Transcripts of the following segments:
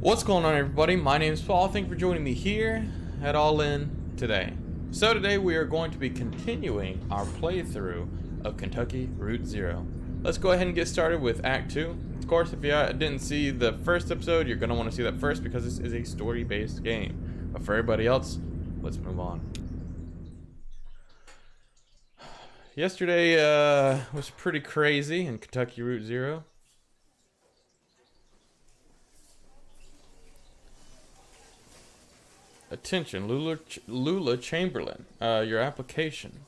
What's going on, everybody? My name is Paul. Thank you for joining me here at All In today. So today we are going to be continuing our playthrough of Kentucky Route Zero. Let's go ahead and get started with Act 2. Of course, if you didn't see the first episode, you're going to want to see that first because this is a story-based game. But for everybody else, let's move on. Yesterday was pretty crazy in Kentucky Route Zero. Attention, Lula Chamberlain, your application.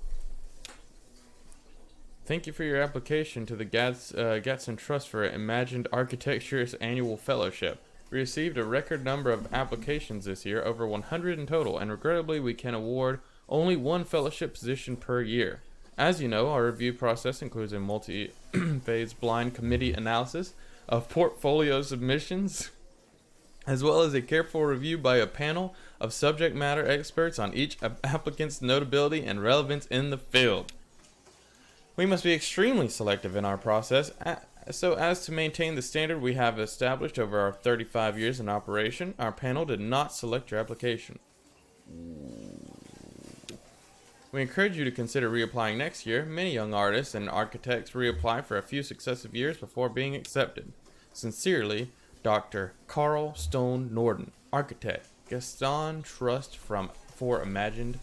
Thank you for your application to the Gadsden Trust for Imagined Architecture's annual fellowship. We received a record number of applications this year, over 100 in total, and regrettably we can award only one fellowship position per year. As you know, our review process includes a multi-phase blind committee analysis of portfolio submissions, as well as a careful review by a panel of subject matter experts on each applicant's notability and relevance in the field. We must be extremely selective in our process so as to maintain the standard we have established over our 35 years in operation. Our panel did not select your application. We encourage you to consider reapplying next year. Many young artists and architects reapply for a few successive years before being accepted. Sincerely, Dr. Carl Stone Norden, architect, Gaston Trust for Imagined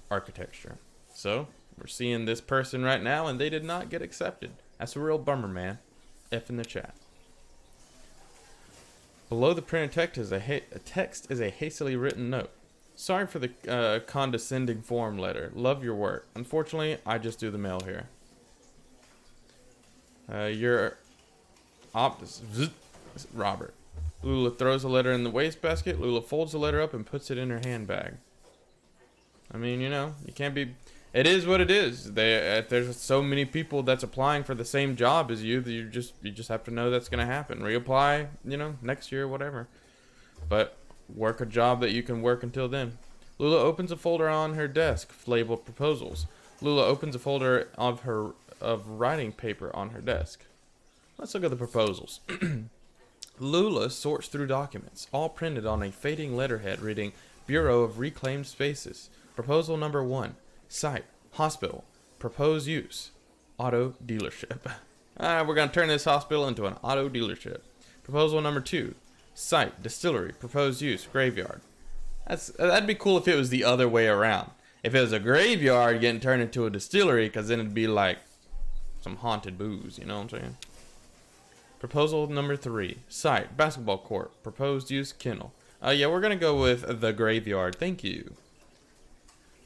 Architecture. So, we're seeing this person right now, and they did not get accepted. That's a real bummer, man. F in the chat. Below the printed text is a hastily written note. Sorry for the condescending form letter. Love your work. Unfortunately, I just do the mail here. Robert. Lula throws a letter in the wastebasket. Lula folds the letter up and puts it in her handbag. I mean, you know, you can't be... It is what it is. There's so many people that's applying for the same job as you that you just have to know that's going to happen. Reapply, you know, next year, whatever. But work a job that you can work until then. Lula opens a folder on her desk labeled proposals. Lula opens a folder of writing paper on her desk. Let's look at the proposals. Lula sorts through documents, all printed on a fading letterhead reading Bureau of Reclaimed Spaces. Proposal number 1. Site, hospital. Proposed use, auto dealership. We're going to turn this hospital into an auto dealership. Proposal number 2. Site, distillery. Proposed use, graveyard. That'd be cool if it was the other way around. If it was a graveyard getting turned into a distillery, because then it'd be like some haunted booze, you know what I'm saying? Proposal number 3. Site, basketball court. Proposed use, kennel. Yeah, we're going to go with the graveyard. Thank you.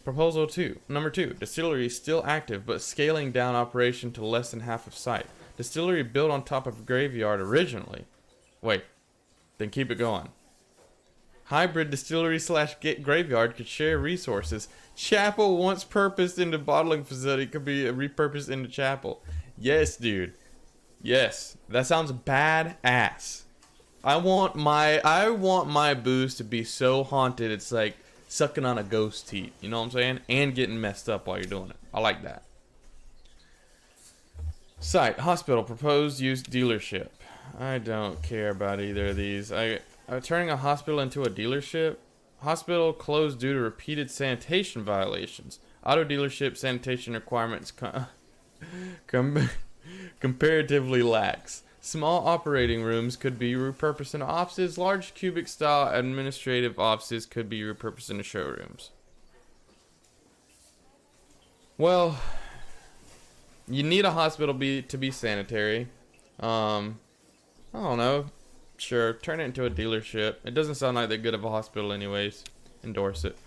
Proposal number 2. Distillery still active, but scaling down operation to less than half of site. Distillery built on top of graveyard originally. Wait, then keep it going. Hybrid distillery / graveyard could share resources. Chapel once purposed into bottling facility could be repurposed into chapel. Yes, dude. Yes, that sounds badass. I want my booze to be so haunted it's like sucking on a ghost teeth, you know what I'm saying? And getting messed up while you're doing it. I like that. Site, hospital, proposed use, dealership. I don't care about either of these. Turning a hospital into a dealership. Hospital closed due to repeated sanitation violations. Auto dealership sanitation requirements comparatively lax. Small operating rooms could be repurposed into offices. Large cubic style administrative offices could be repurposed into showrooms. Well, you need a hospital to be sanitary. I don't know. Sure, turn it into a dealership. It doesn't sound like that good of a hospital anyways. Endorse it.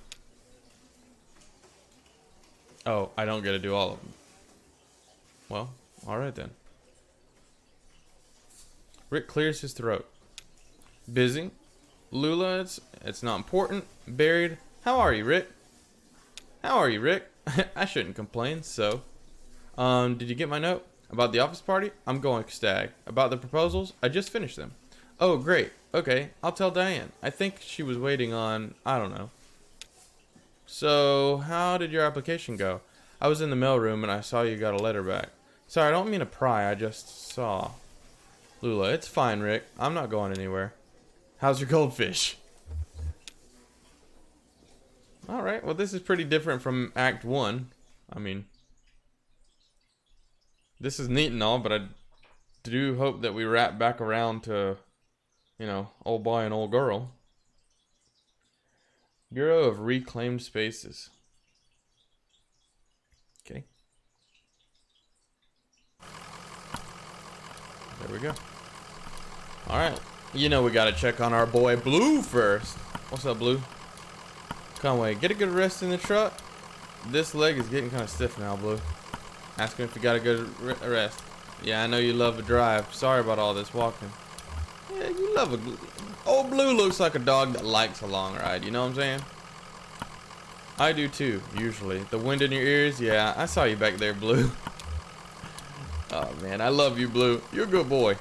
Oh, I don't get to do all of them. Well, alright then. Rick clears his throat. Busy. Lula, it's not important. Buried. How are you, Rick? How are you, Rick? I shouldn't complain, so. Did you get my note? About the office party? I'm going stag. About the proposals? I just finished them. Oh, great. Okay, I'll tell Diane. I think she was waiting on, I don't know. So, how did your application go? I was in the mailroom and I saw you got a letter back. Sorry, I don't mean to pry, I just saw. Lula, it's fine, Rick. I'm not going anywhere. How's your goldfish? Alright, well this is pretty different from Act 1. I mean, this is neat and all, but I do hope that we wrap back around to, you know, old boy and old girl. Bureau of Reclaimed Spaces. Okay. There we go. Alright. You know we gotta check on our boy Blue first. What's up, Blue? Conway, get a good rest in the truck. This leg is getting kind of stiff now, Blue. Ask him if you got a good rest. Yeah, I know you love a drive. Sorry about all this walking. Yeah, you love a... Old Blue looks like a dog that likes a long ride. You know what I'm saying? I do too, usually. The wind in your ears? Yeah, I saw you back there, Blue. Oh, man, I love you, Blue. You're a good boy.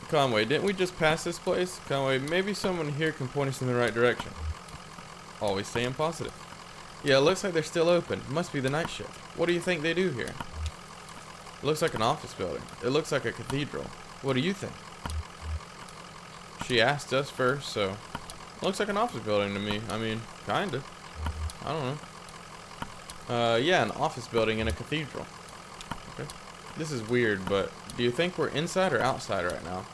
Conway, didn't we just pass this place? Conway, maybe someone here can point us in the right direction. Always staying positive. Yeah, it looks like they're still open. Must be the night shift. What do you think they do here? It looks like an office building. It looks like a cathedral. What do you think? She asked us first, so... It looks like an office building to me. I mean, kinda. I don't know. Yeah, an office building in a cathedral. Okay. This is weird, but do you think we're inside or outside right now?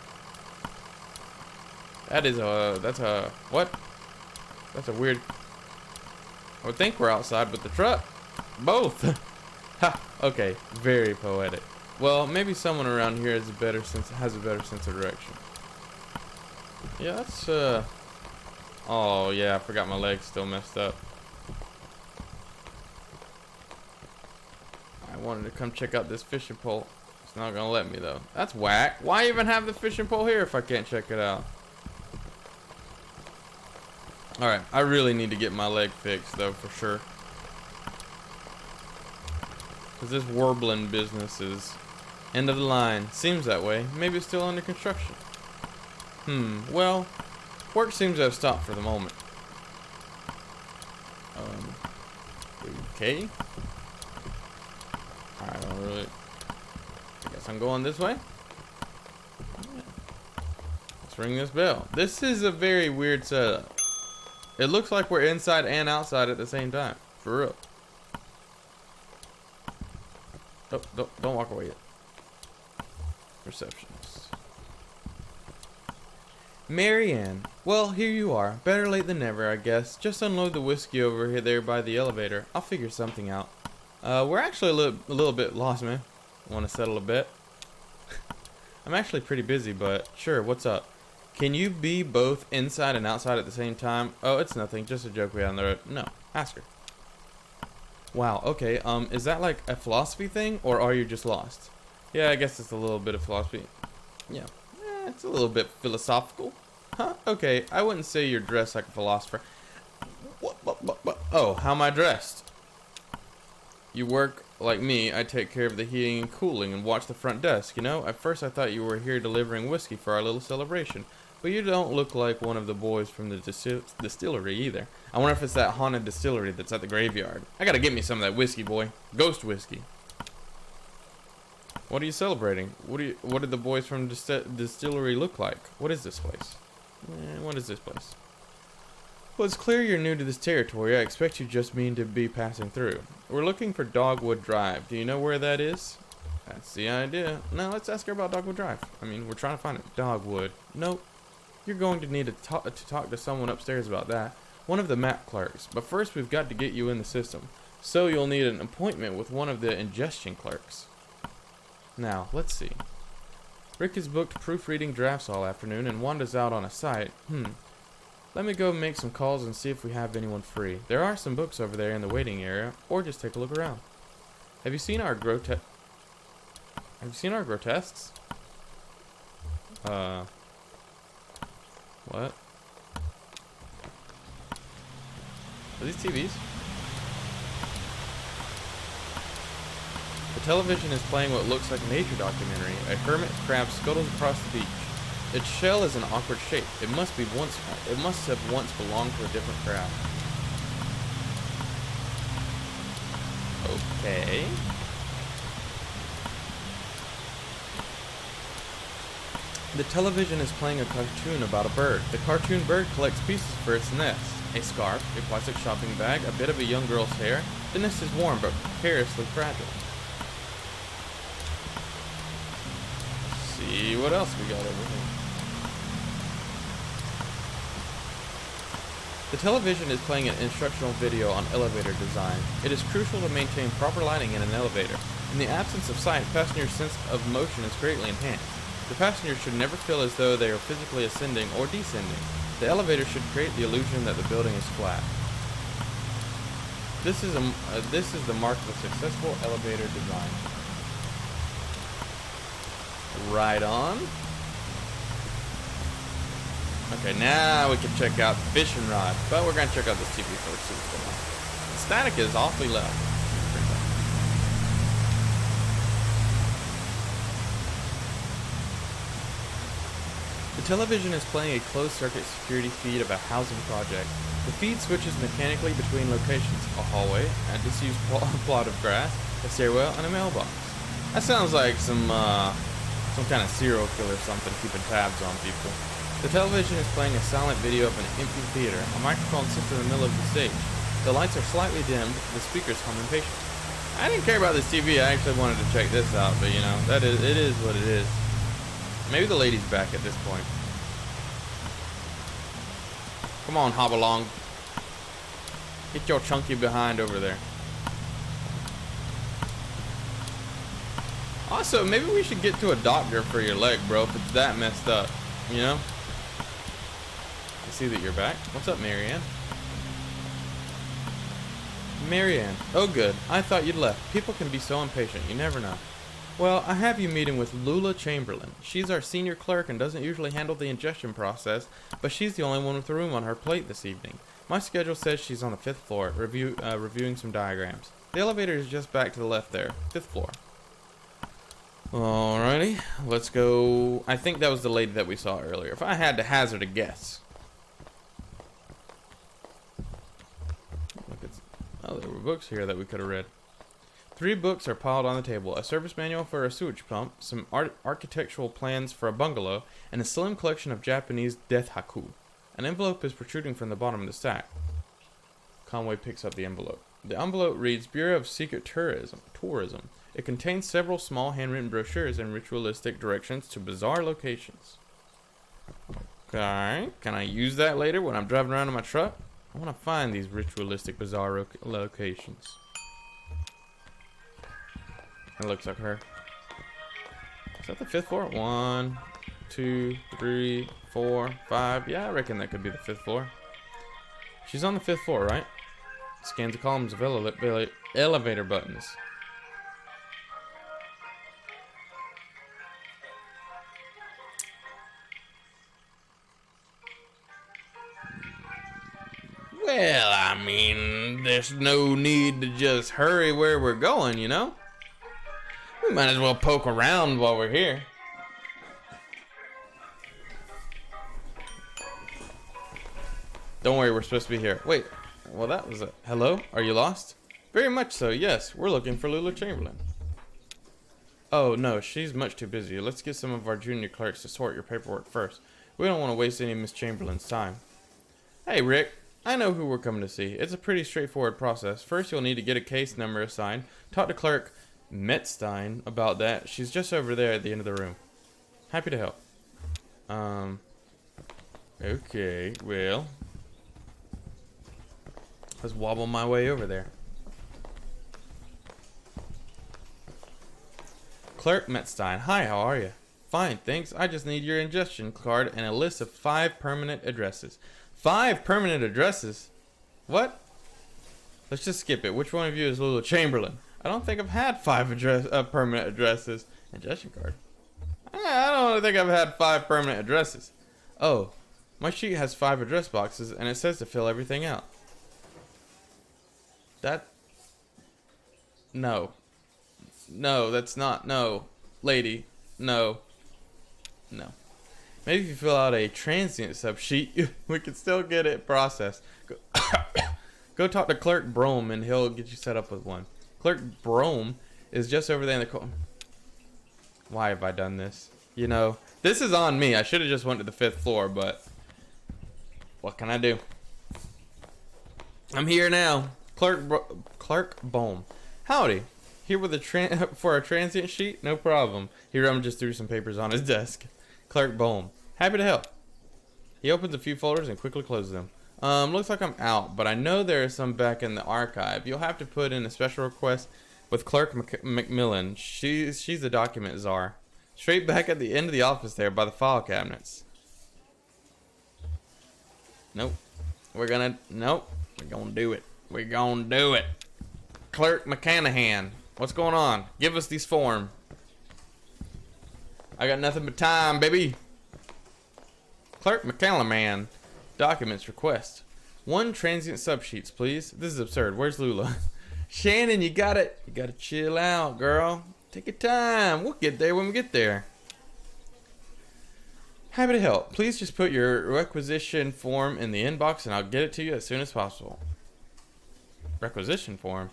That's a, what? That's a weird, I would think we're outside with the truck. Both. Ha, okay, very poetic. Well, maybe someone around here has a better sense of direction. Yeah, that's, oh yeah, I forgot my leg's still messed up. I wanted to come check out this fishing pole. It's not gonna let me though. That's whack. Why even have the fishing pole here if I can't check it out? Alright, I really need to get my leg fixed though, for sure. Because this warbling business is end of the line. Seems that way. Maybe it's still under construction. Well, work seems to have stopped for the moment. Okay. I don't really... I guess I'm going this way. Yeah. Let's ring this bell. This is a very weird setup. It looks like we're inside and outside at the same time. For real. Oh, don't walk away yet. Receptionist. Marianne. Well, here you are. Better late than never, I guess. Just unload the whiskey over here there by the elevator. I'll figure something out. We're actually a little bit lost, man. Want to settle a bet? I'm actually pretty busy, but sure, what's up? Can you be both inside and outside at the same time? Oh, it's nothing. Just a joke way on the road. No, ask her. Wow, okay. Is that like a philosophy thing, or are you just lost? Yeah, I guess it's a little bit of philosophy. Yeah, it's a little bit philosophical. Huh? Okay, I wouldn't say you're dressed like a philosopher. What? Oh, how am I dressed? You work like me. I take care of the heating and cooling and watch the front desk, you know? At first I thought you were here delivering whiskey for our little celebration. But you don't look like one of the boys from the distillery either. I wonder if it's that haunted distillery that's at the graveyard. I gotta get me some of that whiskey, boy. Ghost whiskey. What are you celebrating? What did the boys from distillery look like? What is this place? What is this place? Well, it's clear you're new to this territory. I expect you just mean to be passing through. We're looking for Dogwood Drive. Do you know where that is? That's the idea. Now let's ask her about Dogwood Drive. I mean, we're trying to find it. Dogwood. Nope. You're going to need to talk to someone upstairs about that. One of the map clerks. But first we've got to get you in the system. So you'll need an appointment with one of the ingestion clerks. Now, let's see. Rick is booked proofreading drafts all afternoon and Wanda's out on a site. Let me go make some calls and see if we have anyone free. There are some books over there in the waiting area, or just take a look around. Have you seen our grotesques? What? Are these TVs? The television is playing what looks like a nature documentary. A hermit crab scuttles across the beach. Its shell is an awkward shape. It must have once belonged to a different crab. Okay. The television is playing a cartoon about a bird. The cartoon bird collects pieces for its nest. A scarf, a plastic shopping bag, a bit of a young girl's hair. The nest is warm but precariously fragile. Let's see what else we got over here. The television is playing an instructional video on elevator design. It is crucial to maintain proper lighting in an elevator. In the absence of sight, passengers' sense of motion is greatly enhanced. The passengers should never feel as though they are physically ascending or descending. The elevator should create the illusion that the building is flat. This is the mark of a successful elevator design. Right on. Okay, now we can check out the fishing rod, but we're gonna check out this TV first. See what's going on. The static is awfully low. The television is playing a closed-circuit security feed of a housing project. The feed switches mechanically between locations: a hallway, a disused plot of grass, a stairwell, and a mailbox. That sounds like some kind of serial killer or something keeping tabs on people. The television is playing a silent video of an empty theater. A microphone sits in the middle of the stage. The lights are slightly dimmed. The speakers hum impatiently. I didn't care about this TV. I actually wanted to check this out, but you know, it is what it is. Maybe the lady's back at this point. Come on, hop along. Get your chunky behind over there. Also, maybe we should get to a doctor for your leg, bro, if it's that messed up. You know? I see that you're back. What's up, Marianne? Marianne. Oh, good. I thought you'd left. People can be so impatient. You never know. Well, I have you meeting with Lula Chamberlain. She's our senior clerk and doesn't usually handle the ingestion process, but she's the only one with the room on her plate this evening. My schedule says she's on the 5th floor, reviewing some diagrams. The elevator is just back to the left there. 5th floor. Alrighty, let's go. I think that was the lady that we saw earlier. If I had to hazard a guess. Look, oh, there were books here that we could have read. 3 books are piled on the table: a service manual for a sewage pump, some architectural plans for a bungalow, and a slim collection of Japanese death haiku. An envelope is protruding from the bottom of the stack. Conway picks up the envelope. The envelope reads Bureau of Secret Tourism. It contains several small handwritten brochures and ritualistic directions to bizarre locations. Okay, can I use that later when I'm driving around in my truck? I want to find these ritualistic bizarre locations. It looks like her. Is that the 5th floor? 1, 2, 3, 4, 5. Yeah, I reckon that could be the 5th floor. She's on the 5th floor, right? Scans the columns of elevator buttons. Well, I mean, there's no need to just hurry where we're going, you know? We might as well poke around while we're here. Don't worry, we're supposed to be here. Wait, well that was it. Hello? Are you lost? Very much so, yes. We're looking for Lula Chamberlain. Oh, no, she's much too busy. Let's get some of our junior clerks to sort your paperwork first. We don't want to waste any of Miss Chamberlain's time. Hey, Rick. I know who we're coming to see. It's a pretty straightforward process. First, you'll need to get a case number assigned. Talk to Clerk Metstein about that. She's just over there at the end of the room. Happy to help. Okay, well. Let's wobble my way over there. Clerk Metstein. Hi, how are you? Fine, thanks. I just need your ingestion card and a list of 5 permanent addresses. 5 permanent addresses? What? Let's just skip it. Which one of you is Lula Chamberlain? I don't think I've had 5 permanent addresses. Ingestion card? I don't think I've had 5 permanent addresses. Oh, my sheet has 5 address boxes and it says to fill everything out. No. No, that's not. No. Lady. No. No. Maybe if you fill out a transient subsheet, we can still get it processed. Go talk to Clerk Brome and he'll get you set up with one. Clerk Brome is just over there in the corner. Why have I done this? You know, this is on me. I should have just went to the 5th floor, but what can I do? I'm here now. Clark Bohm. Howdy. Here with a for a transient sheet? No problem. He rummages through some papers on his desk. Clark Bohm. Happy to help. He opens a few folders and quickly closes them. Looks like I'm out, but I know there are some back in the archive. You'll have to put in a special request with Clerk Macmillan. She's the document czar. Straight back at the end of the office there by the file cabinets. Nope. We're gonna do it. We're gonna do it. Clerk McCanahan. What's going on? Give us these form. I got nothing but time, baby. Clerk McCallum. Documents request. 1 transient subsheets, please. This is absurd. Where's Lula? Shannon, you gotta chill out, girl. Take your time. We'll get there when we get there. Happy to help. Please just put your requisition form in the inbox and I'll get it to you as soon as possible. Requisition form?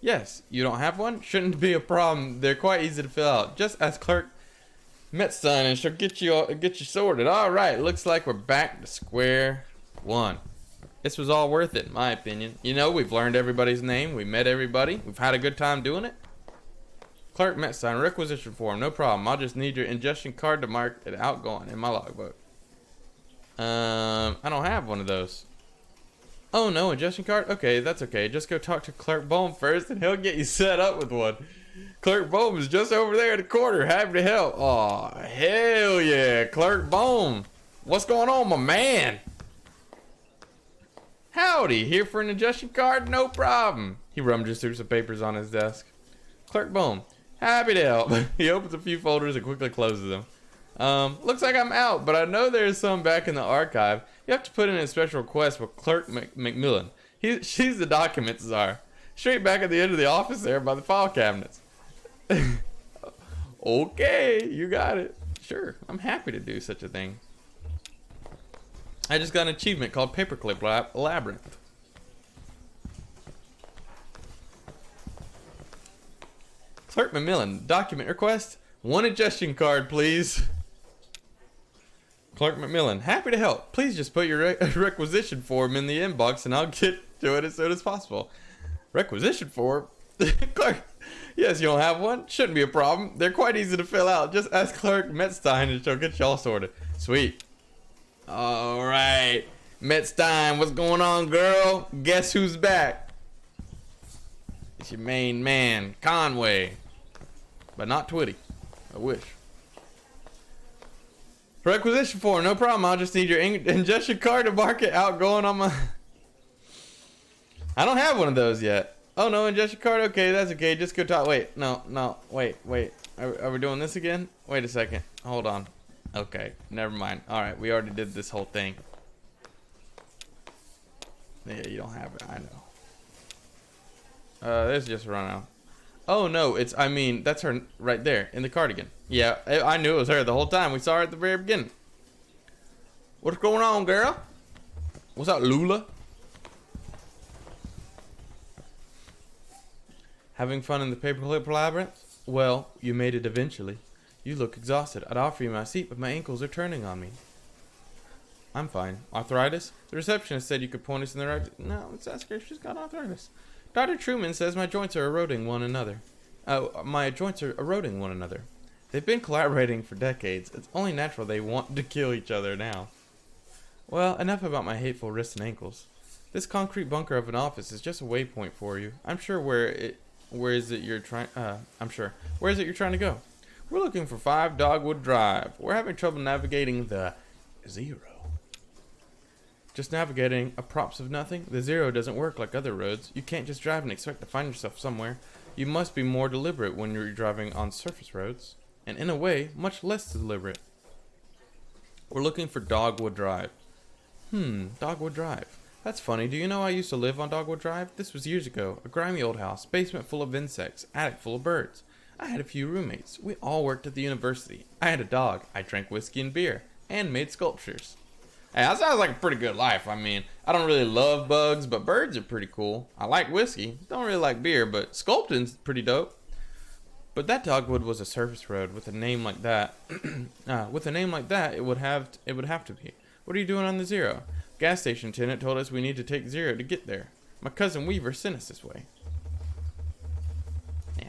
Yes. You don't have one? Shouldn't be a problem. They're quite easy to fill out. Just ask Clerk Metzstein and she'll get you sorted. Alright, looks like we're back to square one. This was all worth it, in my opinion. You know, we've learned everybody's name. We met everybody. We've had a good time doing it. Clerk Metzstein, requisition form. No problem. I'll just need your ingestion card to mark it outgoing in my logbook. I don't have one of those. Oh, no ingestion card? Okay, that's okay. Just go talk to Clerk Bohm first and he'll get you set up with one. Clerk Bohm is just over there in the corner. Happy to help. Aw, hell yeah. Clerk Bohm. What's going on, my man? Howdy. Here for an ingestion card? No problem. He rummages through some papers on his desk. Clerk Bohm. Happy to help. He opens a few folders and quickly closes them. Looks like I'm out, but I know there's some back in the archive. You have to put in a special request with Clerk Macmillan. She's the document czar. Straight back at the end of the office there by the file cabinets. Okay, you got it. Sure, I'm happy to do such a thing. I just got an achievement called Paperclip Labyrinth. Clerk Macmillan, document request. 1 ingestion card, please. Clerk Macmillan, happy to help. Please just put your requisition form in the inbox and I'll get to it as soon as possible. Requisition form? Clerk, yes, you don't have one? Shouldn't be a problem. They're quite easy to fill out. Just ask Clerk Metzstein and she'll get y'all sorted. Sweet. Alright. Metzstein, what's going on, girl? Guess who's back? It's your main man, Conway. But not Twitty. I wish. Requisition form, no problem. I'll just need your ingestion card to mark it outgoing on my... I don't have one of those yet. Oh, no ingestion card? Okay, that's okay. Just go talk. Wait, no, wait. Are we doing this again? Wait a second. Hold on. Okay, never mind. Alright, we already did this whole thing. Yeah, you don't have it. I know. This just run out. Oh, no, that's her right there in the cardigan. Yeah, I knew it was her the whole time. We saw her at the very beginning. What's going on, girl? What's up, Lula? Having fun in the paperclip labyrinth? Well, you made it eventually. You look exhausted. I'd offer you my seat, but my ankles are turning on me. I'm fine. Arthritis? The receptionist said you could point us in the right... No, let's ask her if she's got arthritis. Dr. Truman says my joints are eroding one another. My joints are eroding one another. They've been collaborating for decades. It's only natural they want to kill each other now. Well, enough about my hateful wrists and ankles. This concrete bunker of an office is just a waypoint for you. I'm sure where is it you're trying to go? We're looking for 5 Dogwood Drive. We're having trouble navigating the 0. Just navigating a props of nothing? The 0 doesn't work like other roads. You can't just drive and expect to find yourself somewhere. You must be more deliberate when you're driving on surface roads. And in a way, much less deliberate. We're looking for Dogwood Drive. Dogwood Drive. That's funny. Do you know I used to live on Dogwood Drive? This was years ago. A grimy old house, basement full of insects, attic full of birds. I had a few roommates. We all worked at the university. I had a dog. I drank whiskey and beer. And made sculptures. Hey, that sounds like a pretty good life. I mean, I don't really love bugs, but birds are pretty cool. I like whiskey. Don't really like beer, but sculpting's pretty dope. But that dogwood was a surface road with a name like that. With a name like that, it would have to be. What are you doing on the Zero? Gas station attendant told us we need to take Zero to get there. My cousin Weaver sent us this way. Yeah.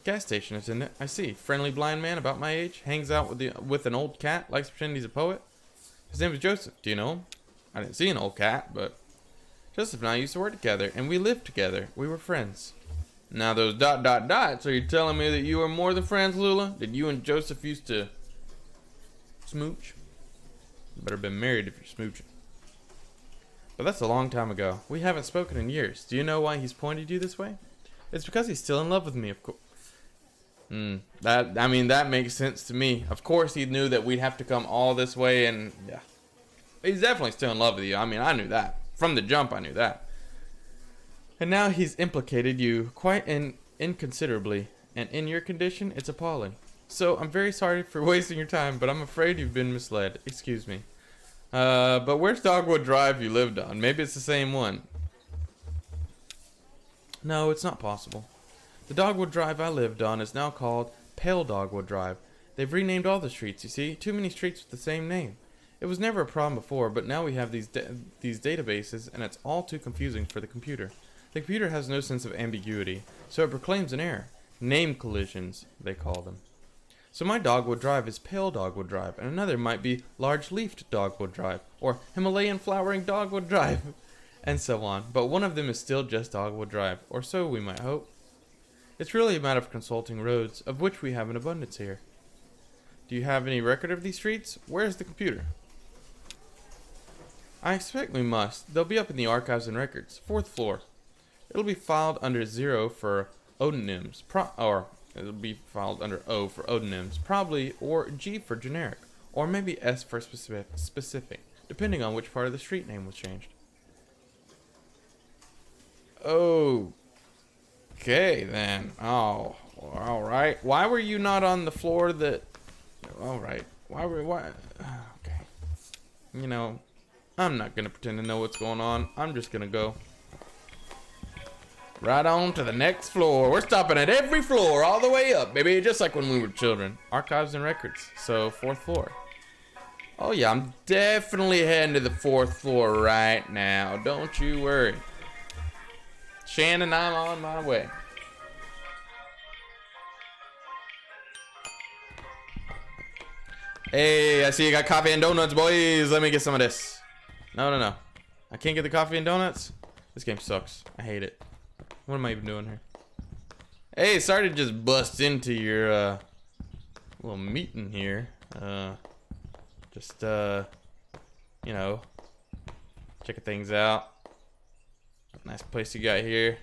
Gas station attendant. I see. Friendly blind man about my age. Hangs out with an old cat. Likes to pretend he's a poet. His name is Joseph. Do you know him? I didn't see an old cat, but Joseph and I used to work together, and we lived together. We were friends. Now those ... So you're telling me that you were more than friends, Lula? Did you and Joseph used to smooch? You better been married if you're smooching. But that's a long time ago. We haven't spoken in years. Do you know why he's pointed you this way? It's because he's still in love with me, of course. That makes sense to me. Of course he knew that we'd have to come all this way, and yeah. He's definitely still in love with you. I mean, I knew that. From the jump, I knew that. And now he's implicated you quite inconsiderably. And in your condition, it's appalling. So, I'm very sorry for wasting your time, but I'm afraid you've been misled. Excuse me. But where's Dogwood Drive you lived on? Maybe it's the same one. No, it's not possible. The Dogwood Drive I lived on is now called Pale Dogwood Drive. They've renamed all the streets, you see. Too many streets with the same name. It was never a problem before, but now we have these databases, and it's all too confusing for the computer. The computer has no sense of ambiguity, so it proclaims an error. Name collisions, they call them. So my Dogwood Drive is Pale Dogwood Drive, and another might be Large-Leafed Dogwood Drive, or Himalayan Flowering Dogwood Drive, and so on. But one of them is still just Dogwood Drive, or so we might hope. It's really a matter of consulting roads, of which we have an abundance here. Do you have any record of these streets? Where's the computer? I expect we must. They'll be up in the archives and records. 4th floor. It'll be filed under 0 for odonyms, or it'll be filed under O for odonyms, probably, or G for generic, or maybe S for specific, depending on which part of the street name was changed. Okay, then. Oh, all right. Why were you not on the floor that... All right. Why? Okay. You know, I'm not going to pretend to know what's going on. I'm just going to go right on to the next floor. We're stopping at every floor all the way up, baby. Just like when we were children. Archives and records. So, 4th floor. Oh, yeah. I'm definitely heading to the 4th floor right now. Don't you worry. Shannon, I'm on my way. Hey, I see you got coffee and donuts, boys. Let me get some of this. No. I can't get the coffee and donuts? This game sucks. I hate it. What am I even doing here? Hey, sorry to just bust into your little meeting here. You know, checking things out. Nice place you got here.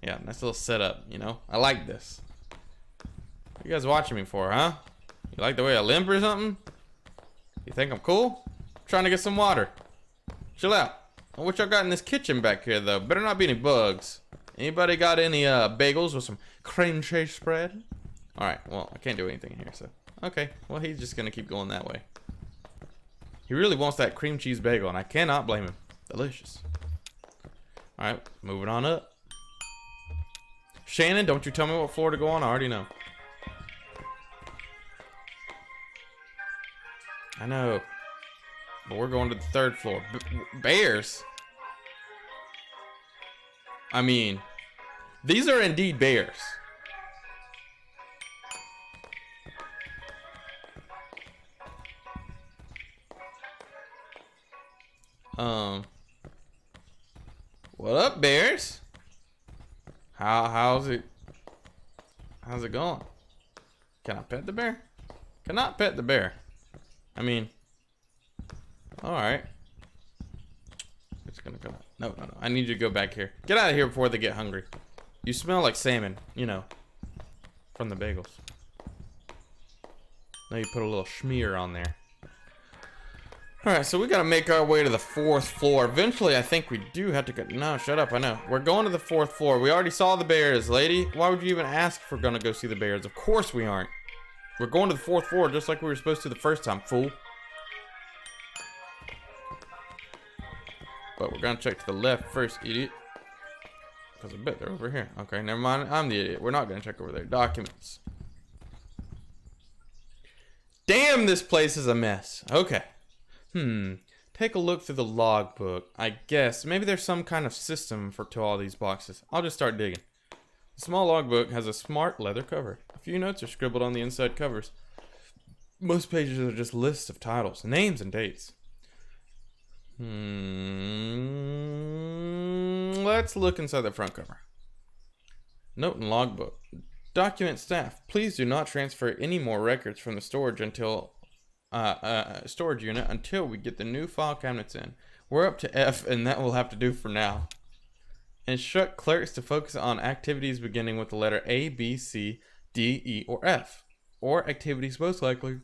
Yeah, nice little setup, you know. I like this. What you guys watching me for, huh? You like the way I limp or something? You think I'm cool? I'm trying to get some water. Chill out. What y'all got in this kitchen back here, though? Better not be any bugs. Anybody got any bagels with some cream cheese spread? Alright, well, I can't do anything in here, so. Okay, well, he's just gonna keep going that way. He really wants that cream cheese bagel, and I cannot blame him. Delicious. Alright, moving on up. Shannon, don't you tell me what floor to go on. I already know. I know. But we're going to the 3rd floor. Bears? I mean, these are indeed bears. What up, bears? How's it going? Can I pet the bear? Cannot pet the bear. I mean, all right. It's gonna go. No. I need you to go back here. Get out of here before they get hungry. You smell like salmon, you know, from the bagels. Now you put a little schmear on there. Alright, so we gotta make our way to the 4th floor. Eventually, I think we do have to go. No, shut up, I know. We're going to the 4th floor. We already saw the bears, lady. Why would you even ask if we're gonna go see the bears? Of course we aren't. We're going to the 4th floor just like we were supposed to the first time, fool. But we're gonna check to the left first, idiot. Because I bet they're over here. Okay, never mind. I'm the idiot. We're not going to check over there. Documents. Damn, this place is a mess. Okay. Take a look through the logbook. I guess maybe there's some kind of system to all these boxes. I'll just start digging. The small logbook has a smart leather cover. A few notes are scribbled on the inside covers. Most pages are just lists of titles, names, and dates. Let's look inside the front cover. Note in logbook. Document staff. Please do not transfer any more records from the storage unit until we get the new file cabinets in. We're up to F, and that will have to do for now. Instruct clerks to focus on activities beginning with the letter A, B, C, D, E, or F, or activities most likely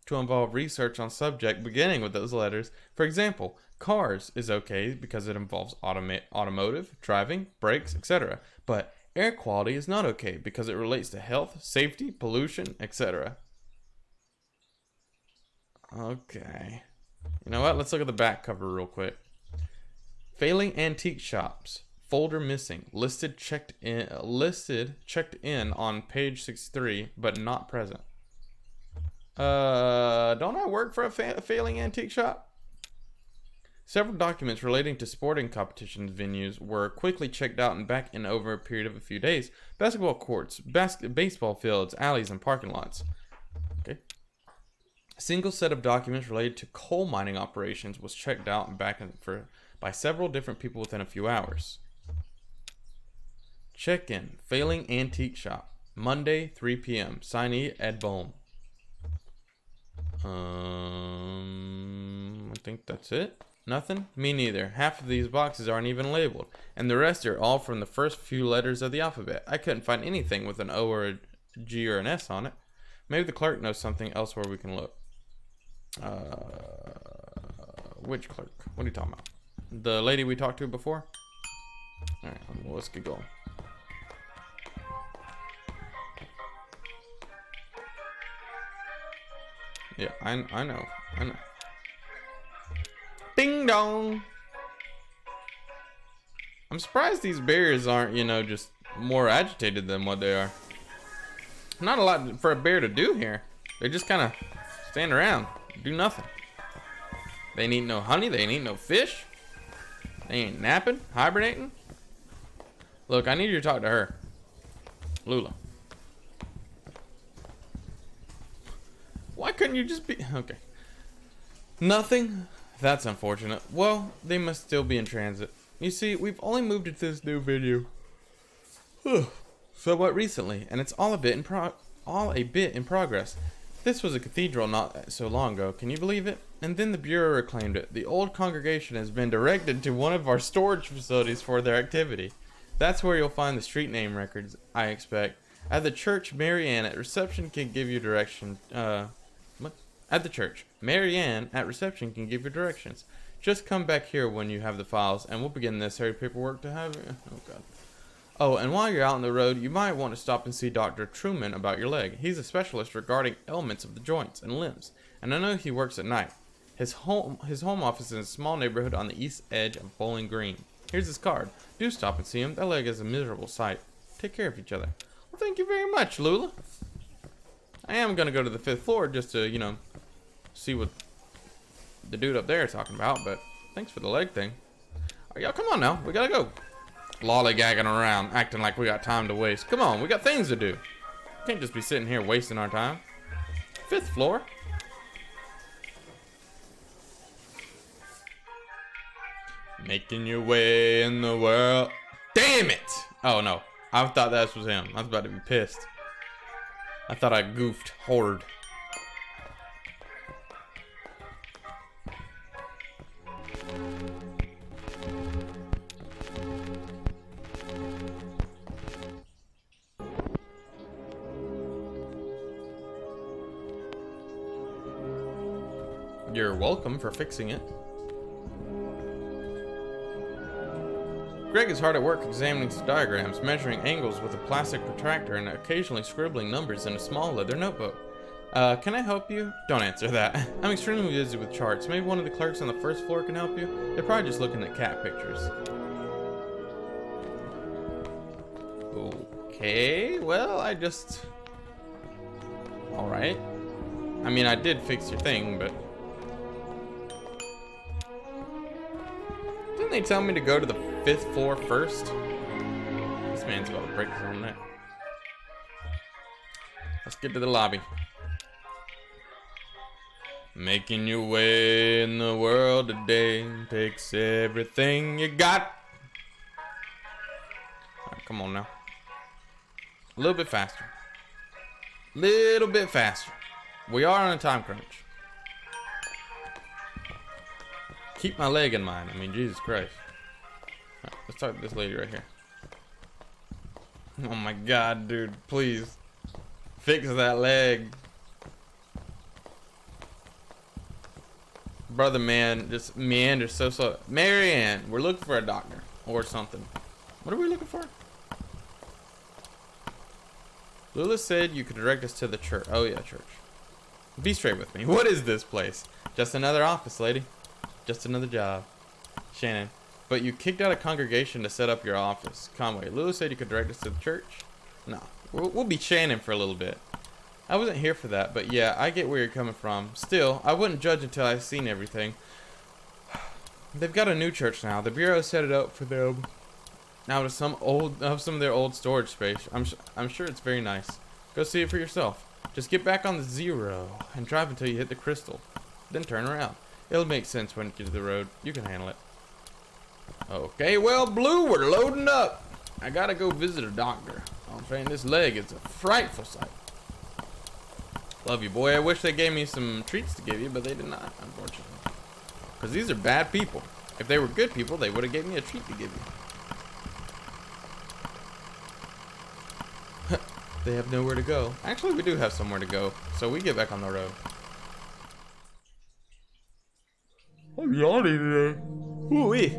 to involve research on subject beginning with those letters. For example, cars is okay because it involves automotive, driving, brakes, etc. But air quality is not okay because it relates to health, safety, pollution, etc. Okay. You know what? Let's look at the back cover real quick. Failing antique shops. Folder missing. Listed checked in on page 63, but not present. Don't I work for a failing antique shop? Several documents relating to sporting competition venues were quickly checked out and back in over a period of a few days. Basketball courts, baseball fields, alleys, and parking lots. Okay. A single set of documents related to coal mining operations was checked out and back by several different people within a few hours. Check-in. Failing antique shop. Monday, 3 p.m. Signee Ed Bohm. I think that's it. Nothing? Me neither. Half of these boxes aren't even labeled, and the rest are all from the first few letters of the alphabet. I couldn't find anything with an O or a G or an S on it. Maybe the clerk knows something else where we can look. Which clerk? What are you talking about? The lady we talked to before? Alright, well, let's get going. Yeah, I know. Ding dong! I'm surprised these bears aren't, just more agitated than what they are. Not a lot for a bear to do here. They just kind of stand around, do nothing. They ain't eat no honey, they ain't eat no fish. They ain't napping, hibernating. Look, I need you to talk to her. Lula. Why couldn't you just be... Okay. Nothing? That's unfortunate. Well, they must still be in transit. You see, we've only moved into this new venue somewhat recently, and it's all a bit in progress. This was a cathedral not so long ago, can you believe it? And then the Bureau reclaimed it. The old congregation has been directed to one of our storage facilities for their activity. That's where you'll find the street name records, I expect. At the church, Mary Ann at reception can give you direction. At the church, Mary Ann at reception can give you directions. Just come back here when you have the files, and we'll begin the necessary paperwork to have. Oh God. Oh, and while you're out on the road, you might want to stop and see Dr. Truman about your leg. He's a specialist regarding ailments of the joints and limbs, and I know he works at night. His home office is in a small neighborhood on the east edge of Bowling Green. Here's his card. Do stop and see him. That leg is a miserable sight. Take care of each other. Well, thank you very much, Lula. I am going to go to the 5th floor just to, see what the dude up there is talking about, but thanks for the leg thing. Oh, y'all, come on now. We got to go. Lollygagging around, acting like we got time to waste. Come on, we got things to do. Can't just be sitting here wasting our time. 5th floor. Making your way in the world. Damn it! Oh no, I thought that was him. I was about to be pissed. I thought I goofed hard. You're welcome for fixing it. Greg is hard at work examining some diagrams, measuring angles with a plastic protractor, and occasionally scribbling numbers in a small leather notebook. Can I help you? Don't answer that. I'm extremely busy with charts. Maybe one of the clerks on the 1st floor can help you? They're probably just looking at cat pictures. Okay, well, alright. I mean, I did fix your thing, but... Didn't they tell me to go to the 5th floor first? This man's about to break his own neck. Let's get to the lobby. Making your way in the world today takes everything you got. Alright, come on now. A little bit faster. Little bit faster. We are on a time crunch. Keep my leg in mind. I mean, Jesus Christ. Alright, let's talk to this lady right here. Oh my God, dude. Please. Fix that leg. Brother man just meanders so slow. Marianne, we're looking for a doctor or something. What are we looking for? Lula said you could direct us to the church. Oh yeah, church. Be straight with me. What is this place? Just another office, lady. Just another job. Shannon. But you kicked out a congregation to set up your office. Conway. Lula said you could direct us to the church? No. We'll be Shannon for a little bit. I wasn't here for that, but yeah, I get where you're coming from. Still, I wouldn't judge until I've seen everything. They've got a new church now. The Bureau set it up for them. Now to some of their old storage space. I'm sure it's very nice. Go see it for yourself. Just get back on the 0 and drive until you hit the crystal. Then turn around. It'll make sense when you get to the road. You can handle it. Okay, well, Blue, we're loading up. I gotta go visit a doctor. I'm saying this leg is a frightful sight. Love you, boy. I wish they gave me some treats to give you, but they did not, unfortunately. Because these are bad people. If they were good people, they would have gave me a treat to give you. They have nowhere to go. Actually, we do have somewhere to go, so we get back on the road. I'm yawning today. Ooh-wee.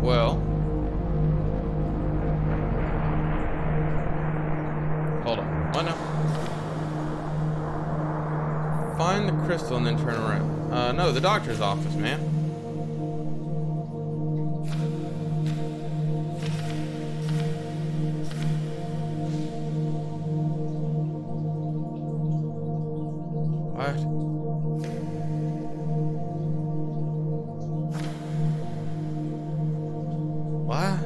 Well, hold on. What now? Find the crystal and then turn around. No, the doctor's office, man. What? What?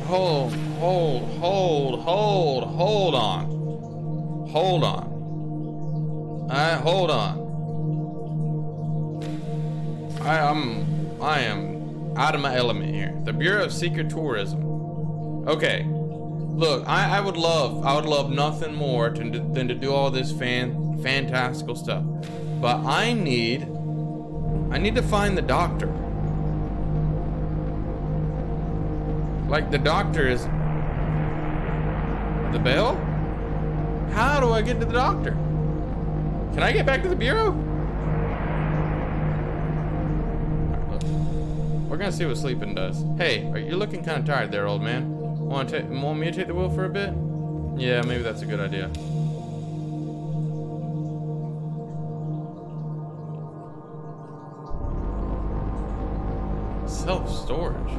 Hold on. Hold on. Hold on. I am out of my element here. The Bureau of Secret Tourism. Okay. Look, I would love nothing more than to do all this fantastical stuff. But I need to find the doctor. Like, the doctor is... The bell? How do I get to the doctor? Can I get back to the Bureau? Right, look. We're gonna see what sleeping does. Hey, you're looking kind of tired there, old man. Want me to take the wheel for a bit? Yeah, maybe that's a good idea. Self-storage.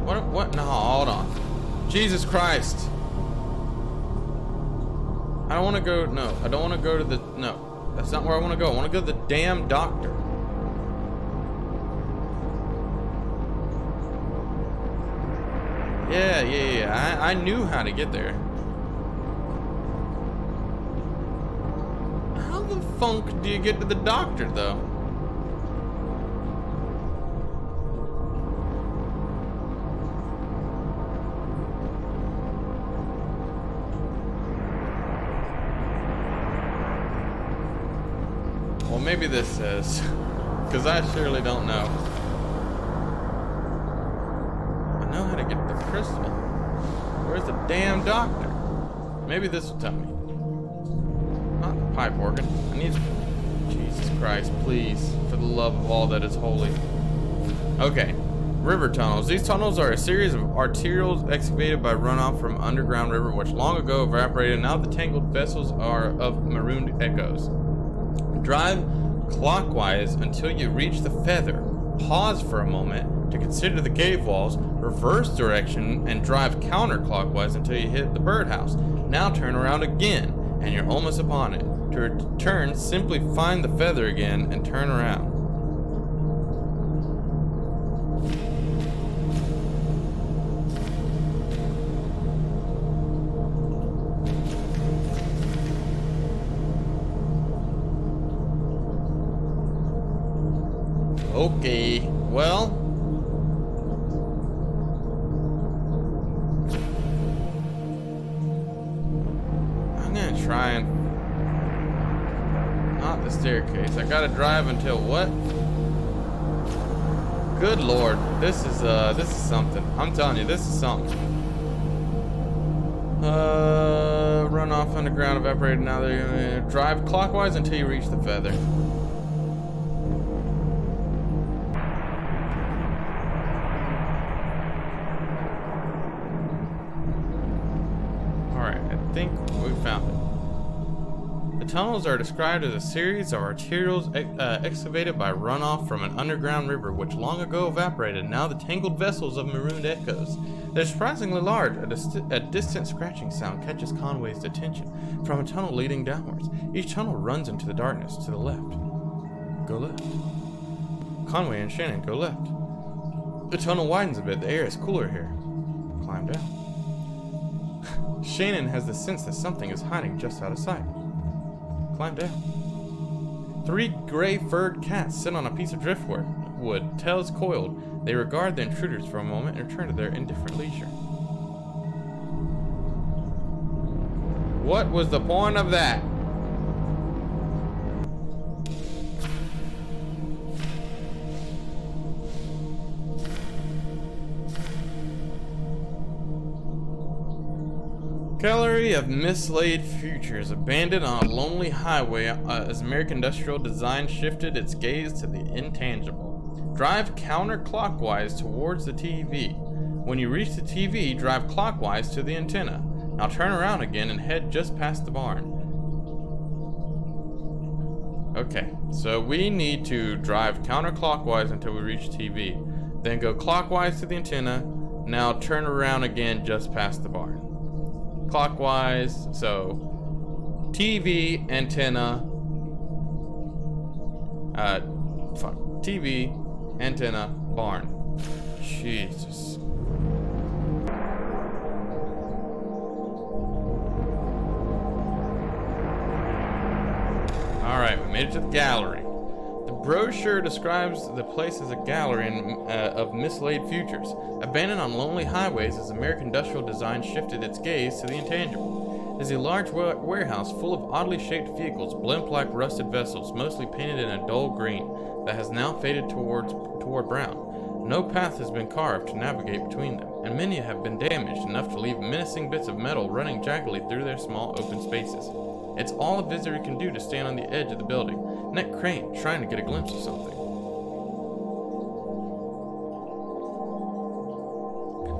What? No, hold on. Jesus Christ. I don't want to go. No, I don't want to go to the. No, that's not where I want to go. I want to go to the damn doctor. Yeah. I knew how to get there. How the funk do you get to the doctor, though? maybe this says, because I surely don't know. I know how to get the crystal. Where's the damn doctor? Maybe this will tell me. Not the pipe organ. I need... Jesus Christ, please, for the love of all that is holy. Okay, river tunnels. These tunnels are a series of arterials excavated by runoff from underground river which long ago evaporated. Now the tangled vessels are of marooned echoes. Drive clockwise until you reach the feather. Pause for a moment to consider the cave walls. Reverse direction and drive counterclockwise until you hit the birdhouse. Now turn around again and you're almost upon it. To return, simply find the feather again and turn around. Okay, well, I'm gonna try and not the staircase. I gotta drive until what? Good Lord, this is something. I'm telling you, this is something. Run off underground, evaporated. Now they're gonna drive clockwise until you reach the feather. I think we found it. The tunnels are described as a series of arterials excavated by runoff from an underground river which long ago evaporated. Now the tangled vessels of marooned echoes. They're surprisingly large. A distant scratching sound catches Conway's attention from a tunnel leading downwards. Each tunnel runs into the darkness to the left. Go left. Conway and Shannon go left. The tunnel widens a bit. The air is cooler here. Climb down. Shannon has the sense that something is hiding just out of sight. Climb down. 3 gray furred cats sit on a piece of driftwood. Tails coiled. They regard the intruders for a moment and return to their indifferent leisure. What was the point of that? Gallery of mislaid futures, abandoned on a lonely highway as American industrial design shifted its gaze to the intangible. Drive counterclockwise towards the TV. When you reach the TV, drive clockwise to the antenna. Now turn around again and head just past the barn. Okay, so we need to drive counterclockwise until we reach TV. Then go clockwise to the antenna. Now turn around again just past the barn. Clockwise, so TV, antenna, TV, antenna, barn. Jesus. Alright, we made it to the gallery. The brochure describes the place as a gallery of mislaid futures. Abandoned on lonely highways as American industrial design shifted its gaze to the intangible. It is a large warehouse full of oddly shaped vehicles, blimp-like rusted vessels, mostly painted in a dull green, that has now faded toward brown. No path has been carved to navigate between them, and many have been damaged enough to leave menacing bits of metal running jaggedly through their small open spaces. It's all a visitor can do to stand on the edge of the building, neck craned, trying to get a glimpse of something.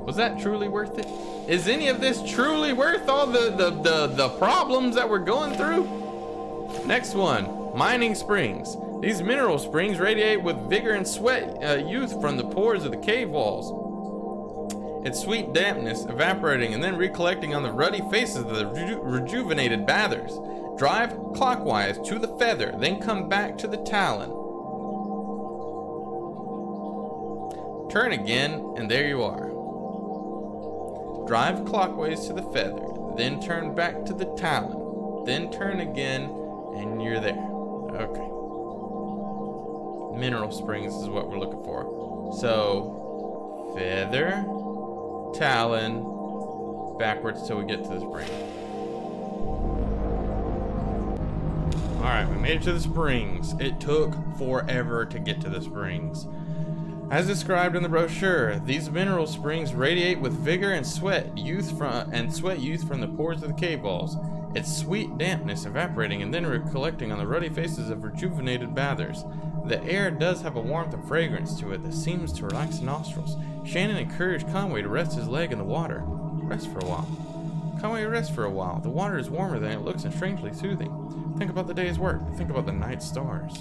Was that truly worth it? Is any of this truly worth all the problems that we're going through? Next one, mining springs. These mineral springs radiate with vigor and sweat youth from the pores of the cave walls. Its sweet dampness evaporating and then recollecting on the ruddy faces of the rejuvenated bathers. Drive clockwise to the feather, then come back to the talon. Turn again, and there you are. Drive clockwise to the feather, then turn back to the talon. Then turn again, and you're there. Okay. Mineral springs is what we're looking for. So, feather, talon, backwards till we get to the spring. Alright, we made it to the springs. It took forever to get to the springs. As described in the brochure, these mineral springs radiate with vigor and sweat youth from the pores of the cave walls, its sweet dampness evaporating and then collecting on the ruddy faces of rejuvenated bathers. The air does have a warmth and fragrance to it that seems to relax the nostrils. Shannon encouraged Conway to rest his leg in the water. Rest for a while. Conway, rest for a while. The water is warmer than it looks and strangely soothing. Think about the day's work. Think about the night stars.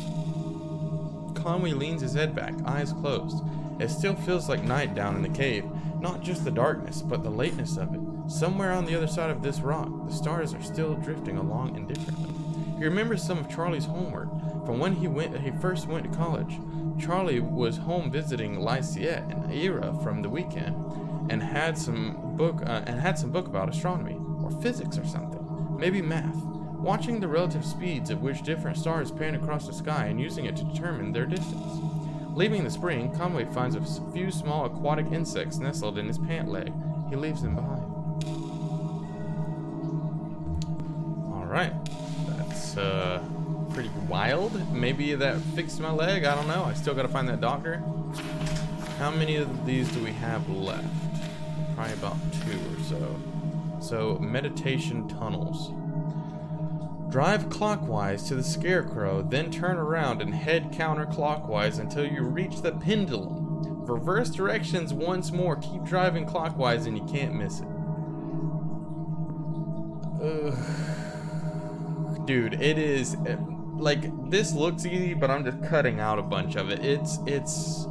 Conway leans his head back, eyes closed. It still feels like night down in the cave. Not just the darkness, but the lateness of it. Somewhere on the other side of this rock, the stars are still drifting along indifferently. He remembers some of Charlie's homework from when he first went to college. Charlie was home visiting Lycée and Ira from the weekend, and had some book about astronomy or physics or something, maybe math. Watching the relative speeds at which different stars pan across the sky and using it to determine their distance. Leaving the spring, Conway finds a few small aquatic insects nestled in his pant leg. He leaves them behind. Alright, that's pretty wild. Maybe that fixed my leg, I don't know. I still gotta find that doctor. How many of these do we have left? Probably about 2 or so. So, meditation tunnels. Drive clockwise to the Scarecrow, then turn around and head counterclockwise until you reach the pendulum. Reverse directions once more. Keep driving clockwise and you can't miss it. Dude, it is like, this looks easy, but I'm just cutting out a bunch of it. It's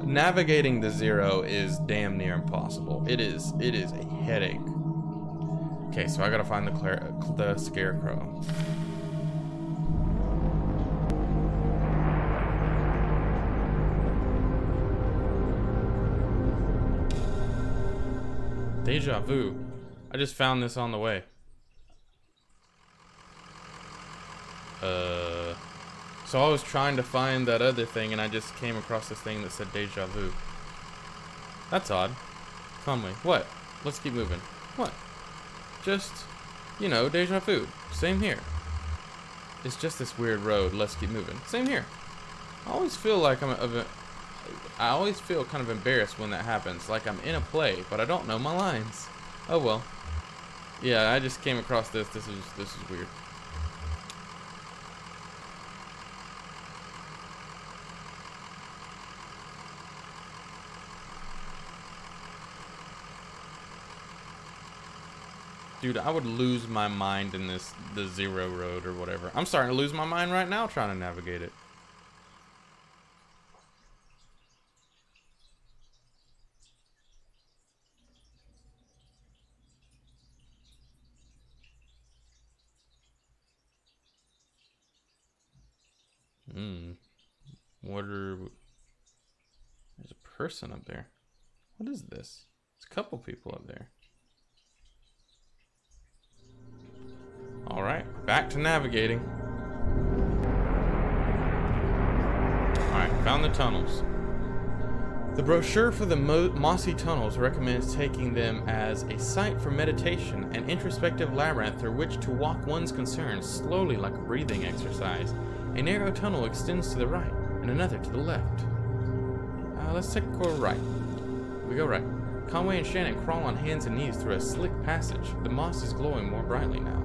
navigating the zero is damn near impossible. It is a headache. Okay, so I gotta find the Scarecrow. Deja vu. I just found this on the way. So I was trying to find that other thing and I just came across this thing that said deja vu. That's odd. Conway, what? Let's keep moving. What? Just, you know, deja vu. Same here. It's just this weird road. Let's keep moving. Same here. I always feel like I always feel kind of embarrassed when that happens. Like I'm in a play, but I don't know my lines. Oh well. Yeah, I just came across this. This is weird. Dude, I would lose my mind in the zero road or whatever. I'm starting to lose my mind right now trying to navigate it. There's a person up there. What is this? There's a couple people up there. Alright, back to navigating. Alright, found the tunnels. The brochure for the mossy tunnels recommends taking them as a site for meditation, an introspective labyrinth through which to walk one's concerns slowly like a breathing exercise. A narrow tunnel extends to the right, and another to the left. Let's take a right. We go right. Conway and Shannon crawl on hands and knees through a slick passage. The moss is glowing more brightly now.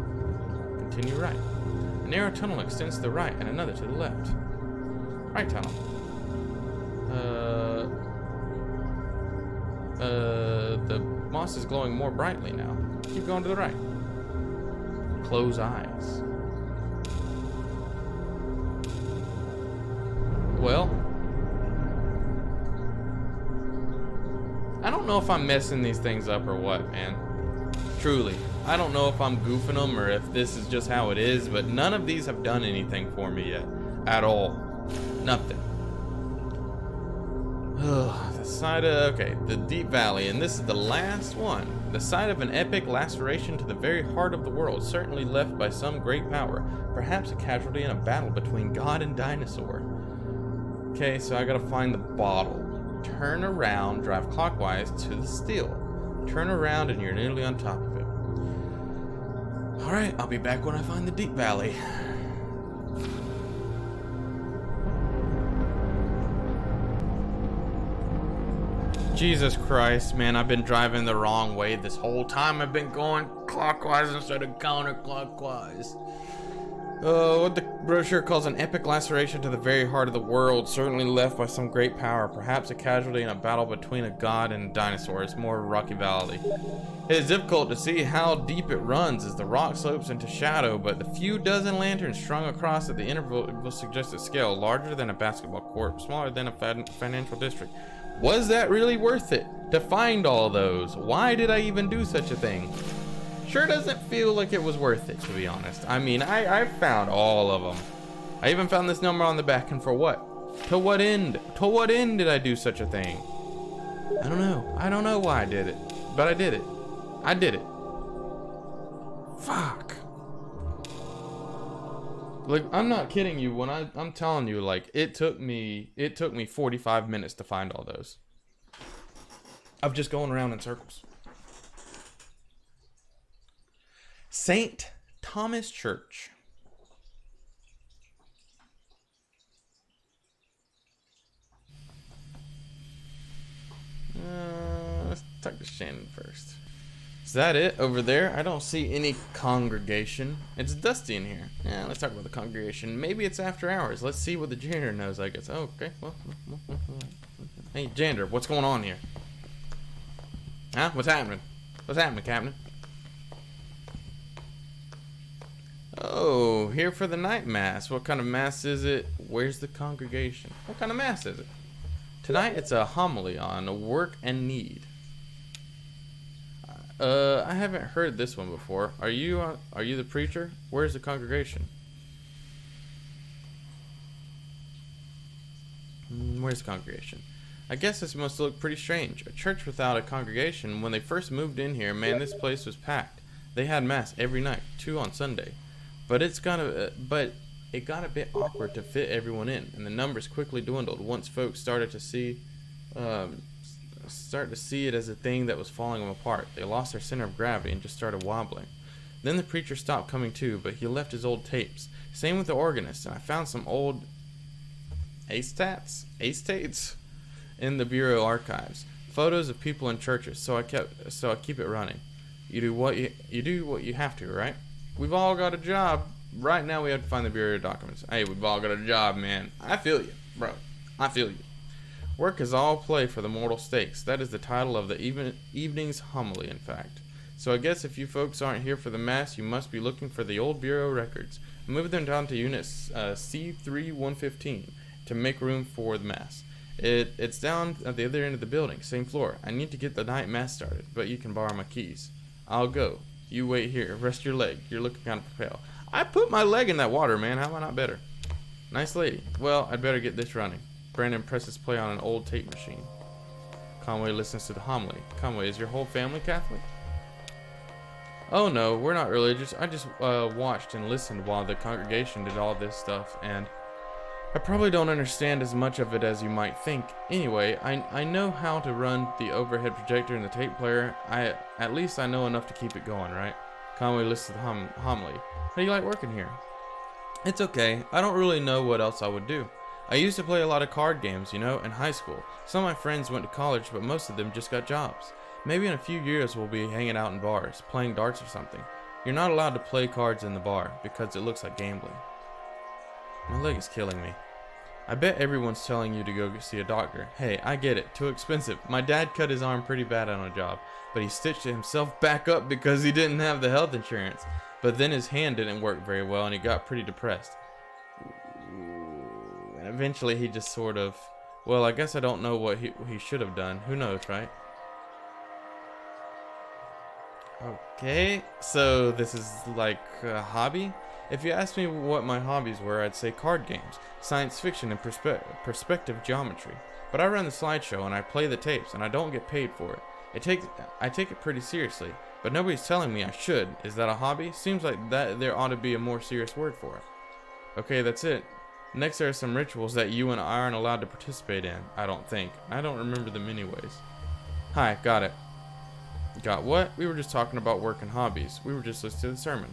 Continue right. A narrow tunnel extends to the right and another to the left. Right tunnel. The moss is glowing more brightly now. Keep going to the right. Close eyes. Well, I don't know if I'm messing these things up or what, man. Truly. I don't know if I'm goofing them or if this is just how it is, but none of these have done anything for me yet. At all. Nothing. The site of... Okay, the Deep Valley, and this is the last one. The site of an epic laceration to the very heart of the world, certainly left by some great power. Perhaps a casualty in a battle between God and dinosaur. Okay, so I gotta find the bottle. Turn around, drive clockwise to the still. Turn around and you're nearly on top of it. Alright, I'll be back when I find the Deep Valley. Jesus Christ, man, I've been driving the wrong way this whole time. I've been going clockwise instead of counterclockwise. What the brochure calls an epic laceration to the very heart of the world, certainly left by some great power, perhaps a casualty in a battle between a god and dinosaurs, more Rocky Valley. It is difficult to see how deep it runs as the rock slopes into shadow, but the few dozen lanterns strung across at the interval will suggest a scale larger than a basketball court, smaller than a financial district. Was that really worth it to find all those? Why did I even do such a thing? Sure doesn't feel like it was worth it, to be honest. I mean, I found all of them. I even found this number on the back, and for what? To what end? To what end did I do such a thing? I don't know. I don't know why I did it, but I did it. I did it. Fuck. Like, I'm not kidding you when I'm telling you, like, it took me 45 minutes to find all those. Of just going around in circles. St. Thomas Church. Let's talk to Shannon first. Is that it over there? I don't see any congregation. It's dusty in here. Yeah, let's talk about the congregation. Maybe it's after hours. Let's see what the janitor knows, I guess. Oh, okay. Well. Hey, janitor, what's going on here? Huh? What's happening? What's happening, Captain? Oh, here for the night mass. What kind of mass is it? Where's the congregation? What kind of mass is it? Tonight it's a homily on work and need. I haven't heard this one before. Are you the preacher? Where's the congregation? Where's the congregation? I guess this must look pretty strange. A church without a congregation. When they first moved in here, man, this place was packed. They had mass every night, 2 on Sunday. But it got a bit awkward to fit everyone in, and the numbers quickly dwindled once folks started to see it as a thing that was falling them apart. They lost their center of gravity and just started wobbling. Then the preacher stopped coming too, but he left his old tapes. Same with the organist, and I found some old ace tates in the bureau archives. Photos of people in churches, so I keep it running. You do what you have to, right? We've all got a job. Right now we have to find the bureau documents. Hey, we've all got a job, man. I feel you, bro. I feel you. Work is all play for the mortal stakes. That is the title of the evening's homily, in fact. So I guess if you folks aren't here for the mass, you must be looking for the old bureau records. Move them down to unit C3115 to make room for the mass. It's down at the other end of the building, same floor. I need to get the night mass started, but you can borrow my keys. I'll go. You wait here. Rest your leg. You're looking kind of pale. I put my leg in that water, man. How am I not better? Nice lady. Well, I'd better get this running. Brandon presses play on an old tape machine. Conway listens to the homily. Conway, is your whole family Catholic? Oh no, we're not religious. I just watched and listened while the congregation did all this stuff, and I probably don't understand as much of it as you might think. Anyway, I know how to run the overhead projector and the tape player. At least I know enough to keep it going, right? Conway listens to the homily. How do you like working here? It's okay. I don't really know what else I would do. I used to play a lot of card games, in high school. Some of my friends went to college, but most of them just got jobs. Maybe in a few years we'll be hanging out in bars, playing darts or something. You're not allowed to play cards in the bar, because it looks like gambling. My leg is killing me. I bet everyone's telling you to go see a doctor. Hey, I get it. Too expensive. My dad cut his arm pretty bad on a job, but he stitched himself back up because he didn't have the health insurance. But then his hand didn't work very well and he got pretty depressed. And eventually he just sort of... Well, I guess I don't know what he should have done. Who knows, right? Okay, so this is like a hobby? If you asked me what my hobbies were, I'd say card games, science fiction, and perspective geometry. But I run the slideshow and I play the tapes and I don't get paid for it. I take it pretty seriously, but nobody's telling me I should. Is that a hobby? Seems like that there ought to be a more serious word for it. Okay, that's it. Next, there are some rituals that you and I aren't allowed to participate in, I don't think. I don't remember them anyways. Hi, got it. Got what? We were just talking about work and hobbies. We were just listening to the sermon.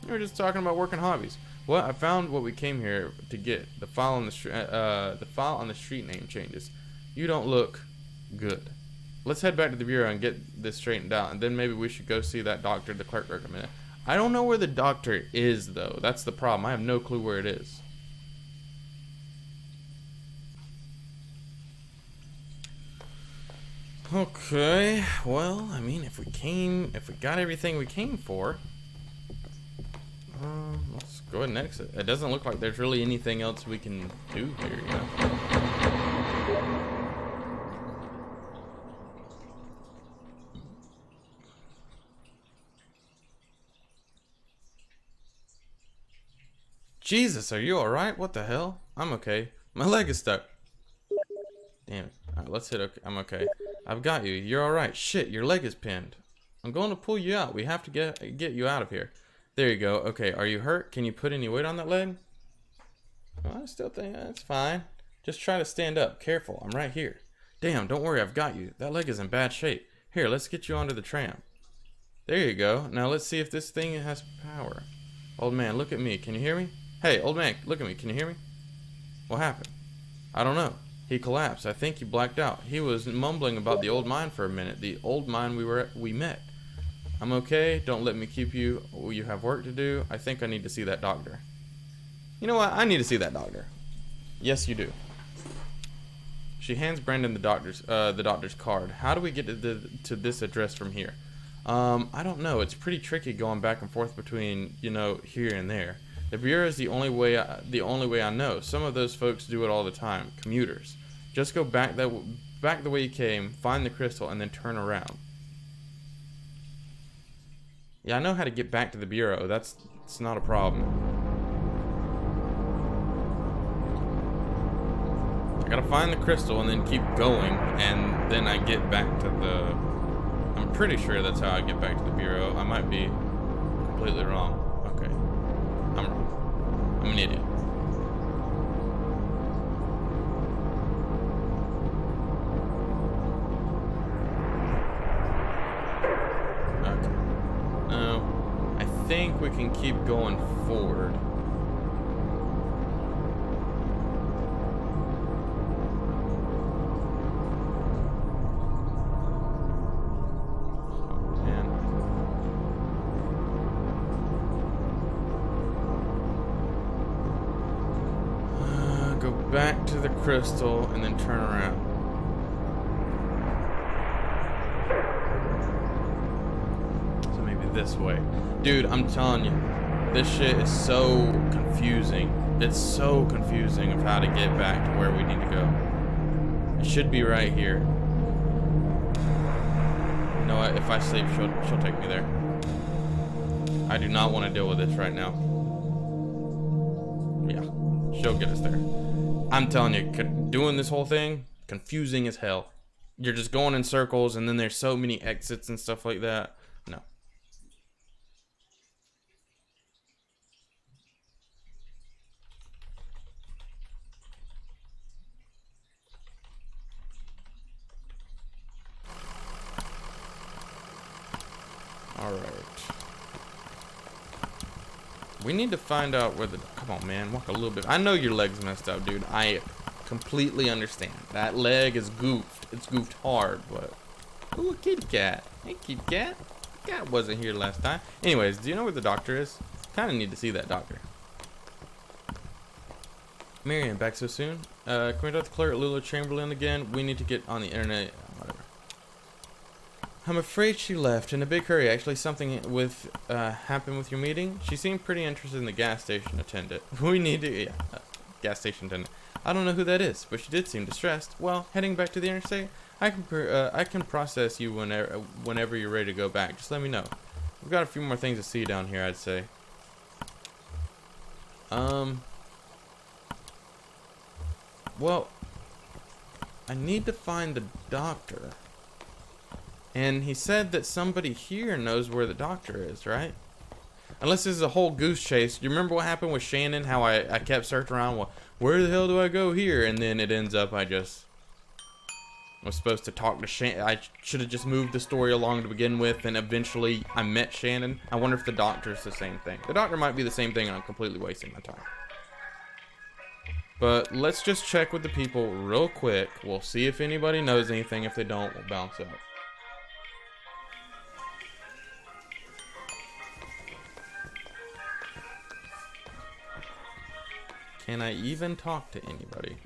We were just talking about work and hobbies. Well, I found what we came here to get. The file on the street name changes. You don't look good. let's head back to the bureau and get this straightened out, and then maybe we should go see that doctor the clerk recommended. I don't know where the doctor is, though. That's the problem. I have no clue where it is. Okay, well, I mean, if we got everything we came for, let's go ahead and exit. It doesn't look like there's really anything else we can do here, you know? Jesus, are you alright? What the hell? I'm okay. My leg is stuck. Damn it. Alright, let's hit okay. I'm okay. I've got you. You're alright. Shit, your leg is pinned. I'm going to pull you out. We have to get you out of here. There you go. Okay, are you hurt? Can you put any weight on that leg? Well, I still think that's fine. Just try to stand up. Careful, I'm right here. Damn, don't worry, I've got you. That leg is in bad shape. Here, let's get you onto the tram. There you go. Now let's see if this thing has power. Old man, look at me. Can you hear me? Hey, old man, look at me. Can you hear me? What happened? I don't know. He collapsed. I think he blacked out. He was mumbling about the old mine for a minute. The old mine we met. I'm okay. Don't let me keep you. You have work to do. I think I need to see that doctor. You know what? I need to see that doctor. Yes, you do. She hands Brandon the doctor's card. How do we get to this address from here? I don't know. It's pretty tricky going back and forth between, you know, here and there. The bureau is the only way I know. Some of those folks do it all the time. Commuters. Just go back the way you came, find the crystal, and then turn around. Yeah, I know how to get back to the bureau. It's not a problem. I gotta find the crystal and then keep going, and then I get back to the... I'm pretty sure that's how I get back to the bureau. I might be completely wrong. Okay. I'm wrong. I'm an idiot. Okay. No. I think we can keep going forward. Back to the crystal and then turn around. So maybe this way. Dude, I'm telling you, this shit is so confusing. It's so confusing of how to get back to where we need to go. It should be right here. You know what? If I sleep, she'll take me there. I do not want to deal with this right now. Yeah, she'll get us there. I'm telling you, doing this whole thing, confusing as hell. You're just going in circles, and then there's so many exits and stuff like that. No. Alright. We need to find out where the... Come on, man. Walk a little bit. I know your leg's messed up, dude. I completely understand. That leg is goofed. It's goofed hard, but... Ooh, a kitty cat. Hey, kitty cat. Cat wasn't here last time. Anyways, do you know where the doctor is? Kind of need to see that doctor. Marion, back so soon? Can we talk to Clerk Lula Chamberlain again? We need to get on the internet. Whatever. I'm afraid she left in a big hurry. Actually, something happened with your meeting. She seemed pretty interested in the gas station attendant. We need to, gas station attendant. I don't know who that is, but she did seem distressed. Well, heading back to the interstate, I can process you whenever you're ready to go back. Just let me know. We've got a few more things to see down here, I'd say. Well, I need to find the doctor. And he said that somebody here knows where the doctor is, right? Unless this is a whole goose chase. You remember what happened with Shannon? How I kept searching around, well, where the hell do I go here? And then it ends up I was supposed to talk to Shannon. I should have just moved the story along to begin with, and eventually I met Shannon. I wonder if the doctor's the same thing. The doctor might be the same thing, and I'm completely wasting my time. But let's just check with the people real quick. We'll see if anybody knows anything. If they don't, we'll bounce out. Can I even talk to anybody?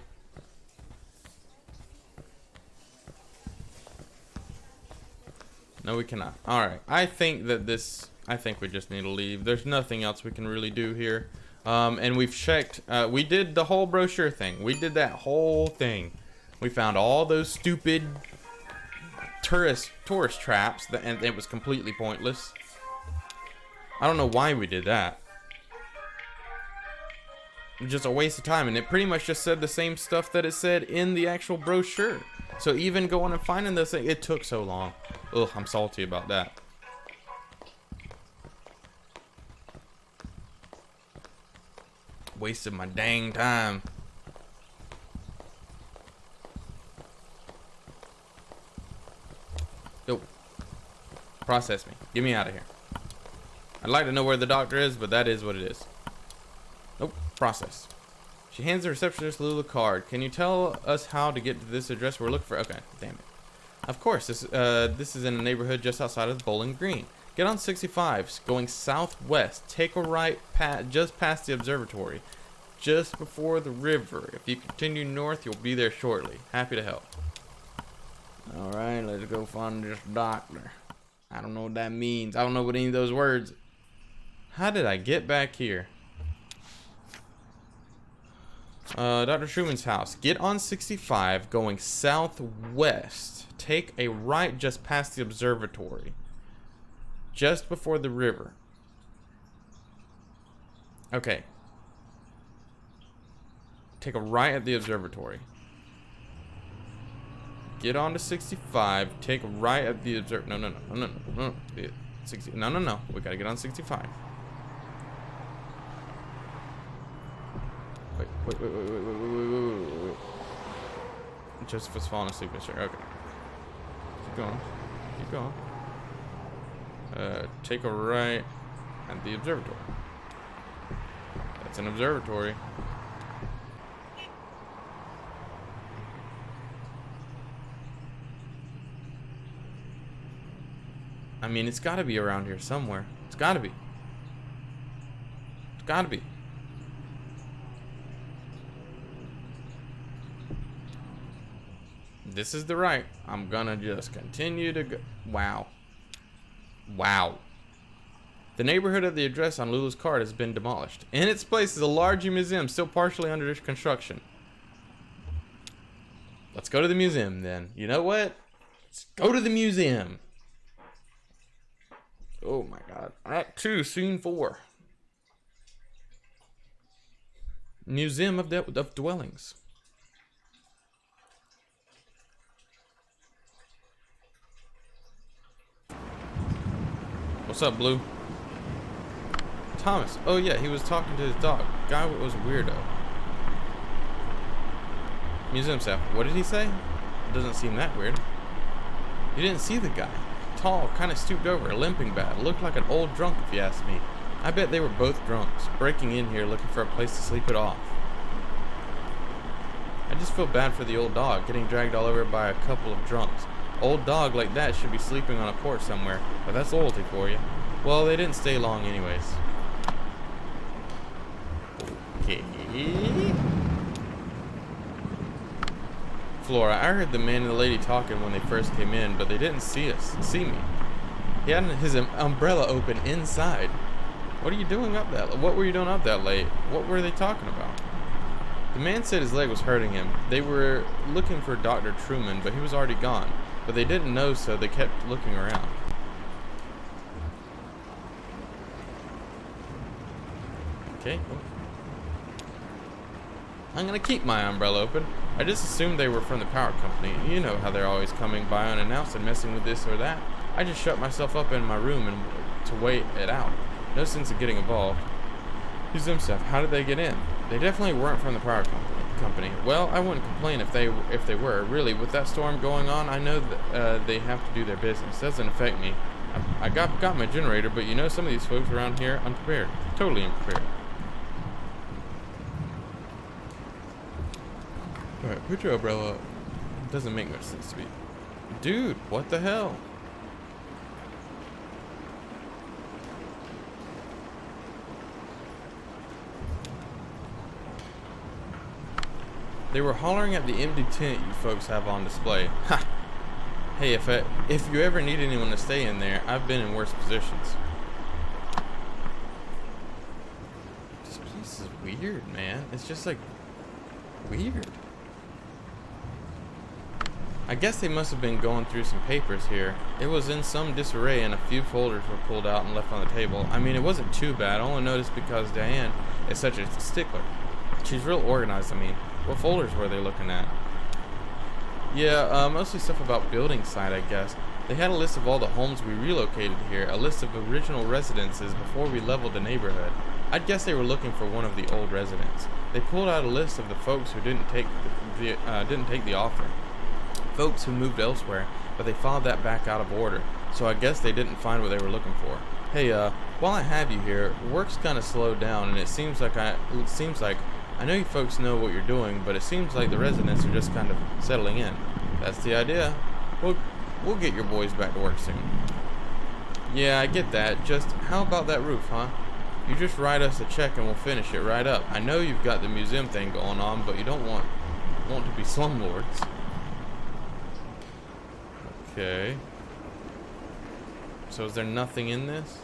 No, we cannot. Alright, I think we just need to leave. There's nothing else we can really do here. And we've checked, we did the whole brochure thing. We did that whole thing. We found all those stupid tourist traps, and it was completely pointless. I don't know why we did that. Just a waste of time, and it pretty much just said the same stuff that it said in the actual brochure. So even going and finding this thing, it took so long. Ugh, I'm salty about that. Wasted my dang time. Yo, process me. Get me out of here. I'd like to know where the doctor is, but that is what it is. Nope, process. She hands the receptionist Lulu a card. Can you tell us how to get to this address we're looking for? Okay, damn it. Of course, this is in a neighborhood just outside of Bowling Green. Get on 65, going southwest. Take a right just past the observatory, just before the river. If you continue north, you'll be there shortly. Happy to help. All right, let's go find this doctor. I don't know what that means. I don't know what any of those words. How did I get back here? Dr. Truman's house. Get on 65, going southwest. Take a right just past the observatory, just before the river. Okay. Take a right at the observatory. Get on to 65. Take a right at the observatory. No. 60. No. We gotta get on 65. Wait. Joseph was falling asleep, Mr. Okay. Keep going. Take a right at the observatory. That's an observatory. I mean, it's gotta be around here somewhere. It's gotta be. This is the right. I'm gonna just continue to go. Wow. The neighborhood of the address on Lulu's card has been demolished. In its place is a large museum still partially under construction. Let's go to the museum then. You know what? Let's go to the museum. Oh my god. Act 2, Scene 4. Museum of Dwellings. What's up, Blue? Thomas. Oh yeah, he was talking to his dog. Guy was a weirdo. Museum staff. What did he say? It doesn't seem that weird. You didn't see the guy. Tall, kind of stooped over, limping bad. Looked like an old drunk if you ask me. I bet they were both drunks, breaking in here looking for a place to sleep it off. I just feel bad for the old dog, getting dragged all over by a couple of drunks. Old dog like that should be sleeping on a porch somewhere, but that's loyalty for you. Well, they didn't stay long anyways. Okay. Flora, I heard the man and the lady talking when they first came in, but they didn't see me. He had his umbrella open inside. What are you doing up that? What were you doing up that late? What were they talking about? The man said his leg was hurting him. They were looking for Dr. Truman, but he was already gone. But they didn't know, so they kept looking around. Okay. I'm gonna keep my umbrella open. I just assumed they were from the power company. You know how they're always coming by unannounced and messing with this or that. I just shut myself up in my room and to wait it out. No sense of getting involved. Museum staff, how did they get in? They definitely weren't from the power company. Well, I wouldn't complain if they were. Really, with that storm going on, I know that they have to do their business. Doesn't affect me. I got my generator, but you know some of these folks around here unprepared. Totally unprepared. Put your umbrella up. Doesn't make much sense to me. Dude, what the hell? They were hollering at the empty tent you folks have on display. Ha! Hey, if you ever need anyone to stay in there, I've been in worse positions. This place is weird, man. It's just like weird. I guess they must have been going through some papers here. It was in some disarray and a few folders were pulled out and left on the table. I mean, it wasn't too bad. I only noticed because Diane is such a stickler. She's real organized, I mean. What folders were they looking at? Yeah, mostly stuff about building site, I guess. They had a list of all the homes we relocated here, a list of original residences before we leveled the neighborhood. I'd guess they were looking for one of the old residents. They pulled out a list of the folks who didn't take the offer. Folks who moved elsewhere, but they filed that back out of order. So I guess they didn't find what they were looking for. Hey, while I have you here, work's kind of slowed down, and it seems like I know you folks know what you're doing, but it seems like the residents are just kind of settling in. That's the idea. We'll get your boys back to work soon. Yeah, I get that. Just how about that roof, huh? You just write us a check and we'll finish it right up. I know you've got the museum thing going on, but you don't want to be slumlords. Okay. So is there nothing in this?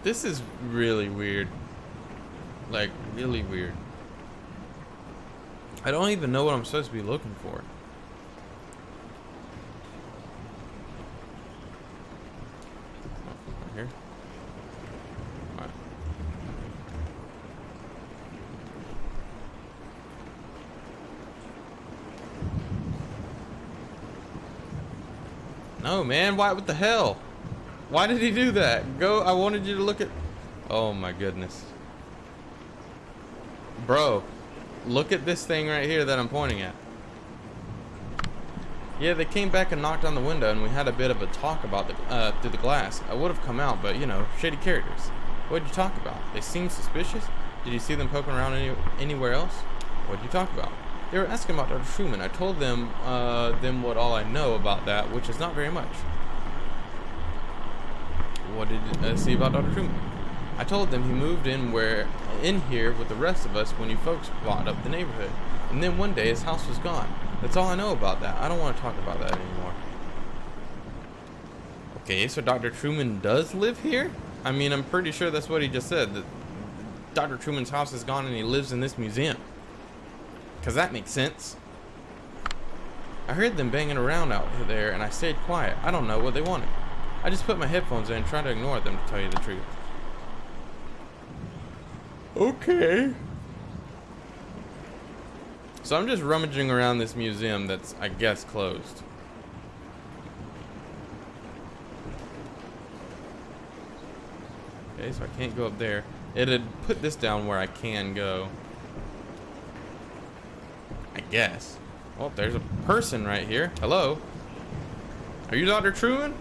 This is really weird. Like, really weird. I don't even know what I'm supposed to be looking for. Right here. Alright. No, man, what the hell? Why did he do that? Go, I wanted you to look at... Oh my goodness. Bro, look at this thing right here that I'm pointing at. Yeah, they came back and knocked on the window and we had a bit of a talk about through the glass. I would have come out, but you know, shady characters. What did you talk about? They seemed suspicious? Did you see them poking around anywhere else? What did you talk about? They were asking about Dr. Truman. I told them what all I know about that, which is not very much. What did you see about Dr. Truman? I told them he moved in here with the rest of us when you folks bought up the neighborhood. And then one day his house was gone. That's all I know about that. I don't want to talk about that anymore. Okay, so Dr. Truman does live here? I mean, I'm pretty sure that's what he just said. That Dr. Truman's house is gone and he lives in this museum. Because that makes sense. I heard them banging around out there and I stayed quiet. I don't know what they wanted. I just put my headphones in and tried to ignore them, to tell you the truth. Okay. So I'm just rummaging around this museum that's, I guess, closed. Okay, so I can't go up there. It had put this down where I can go. I guess. Oh, there's a person right here. Hello? Are you Dr. Truman?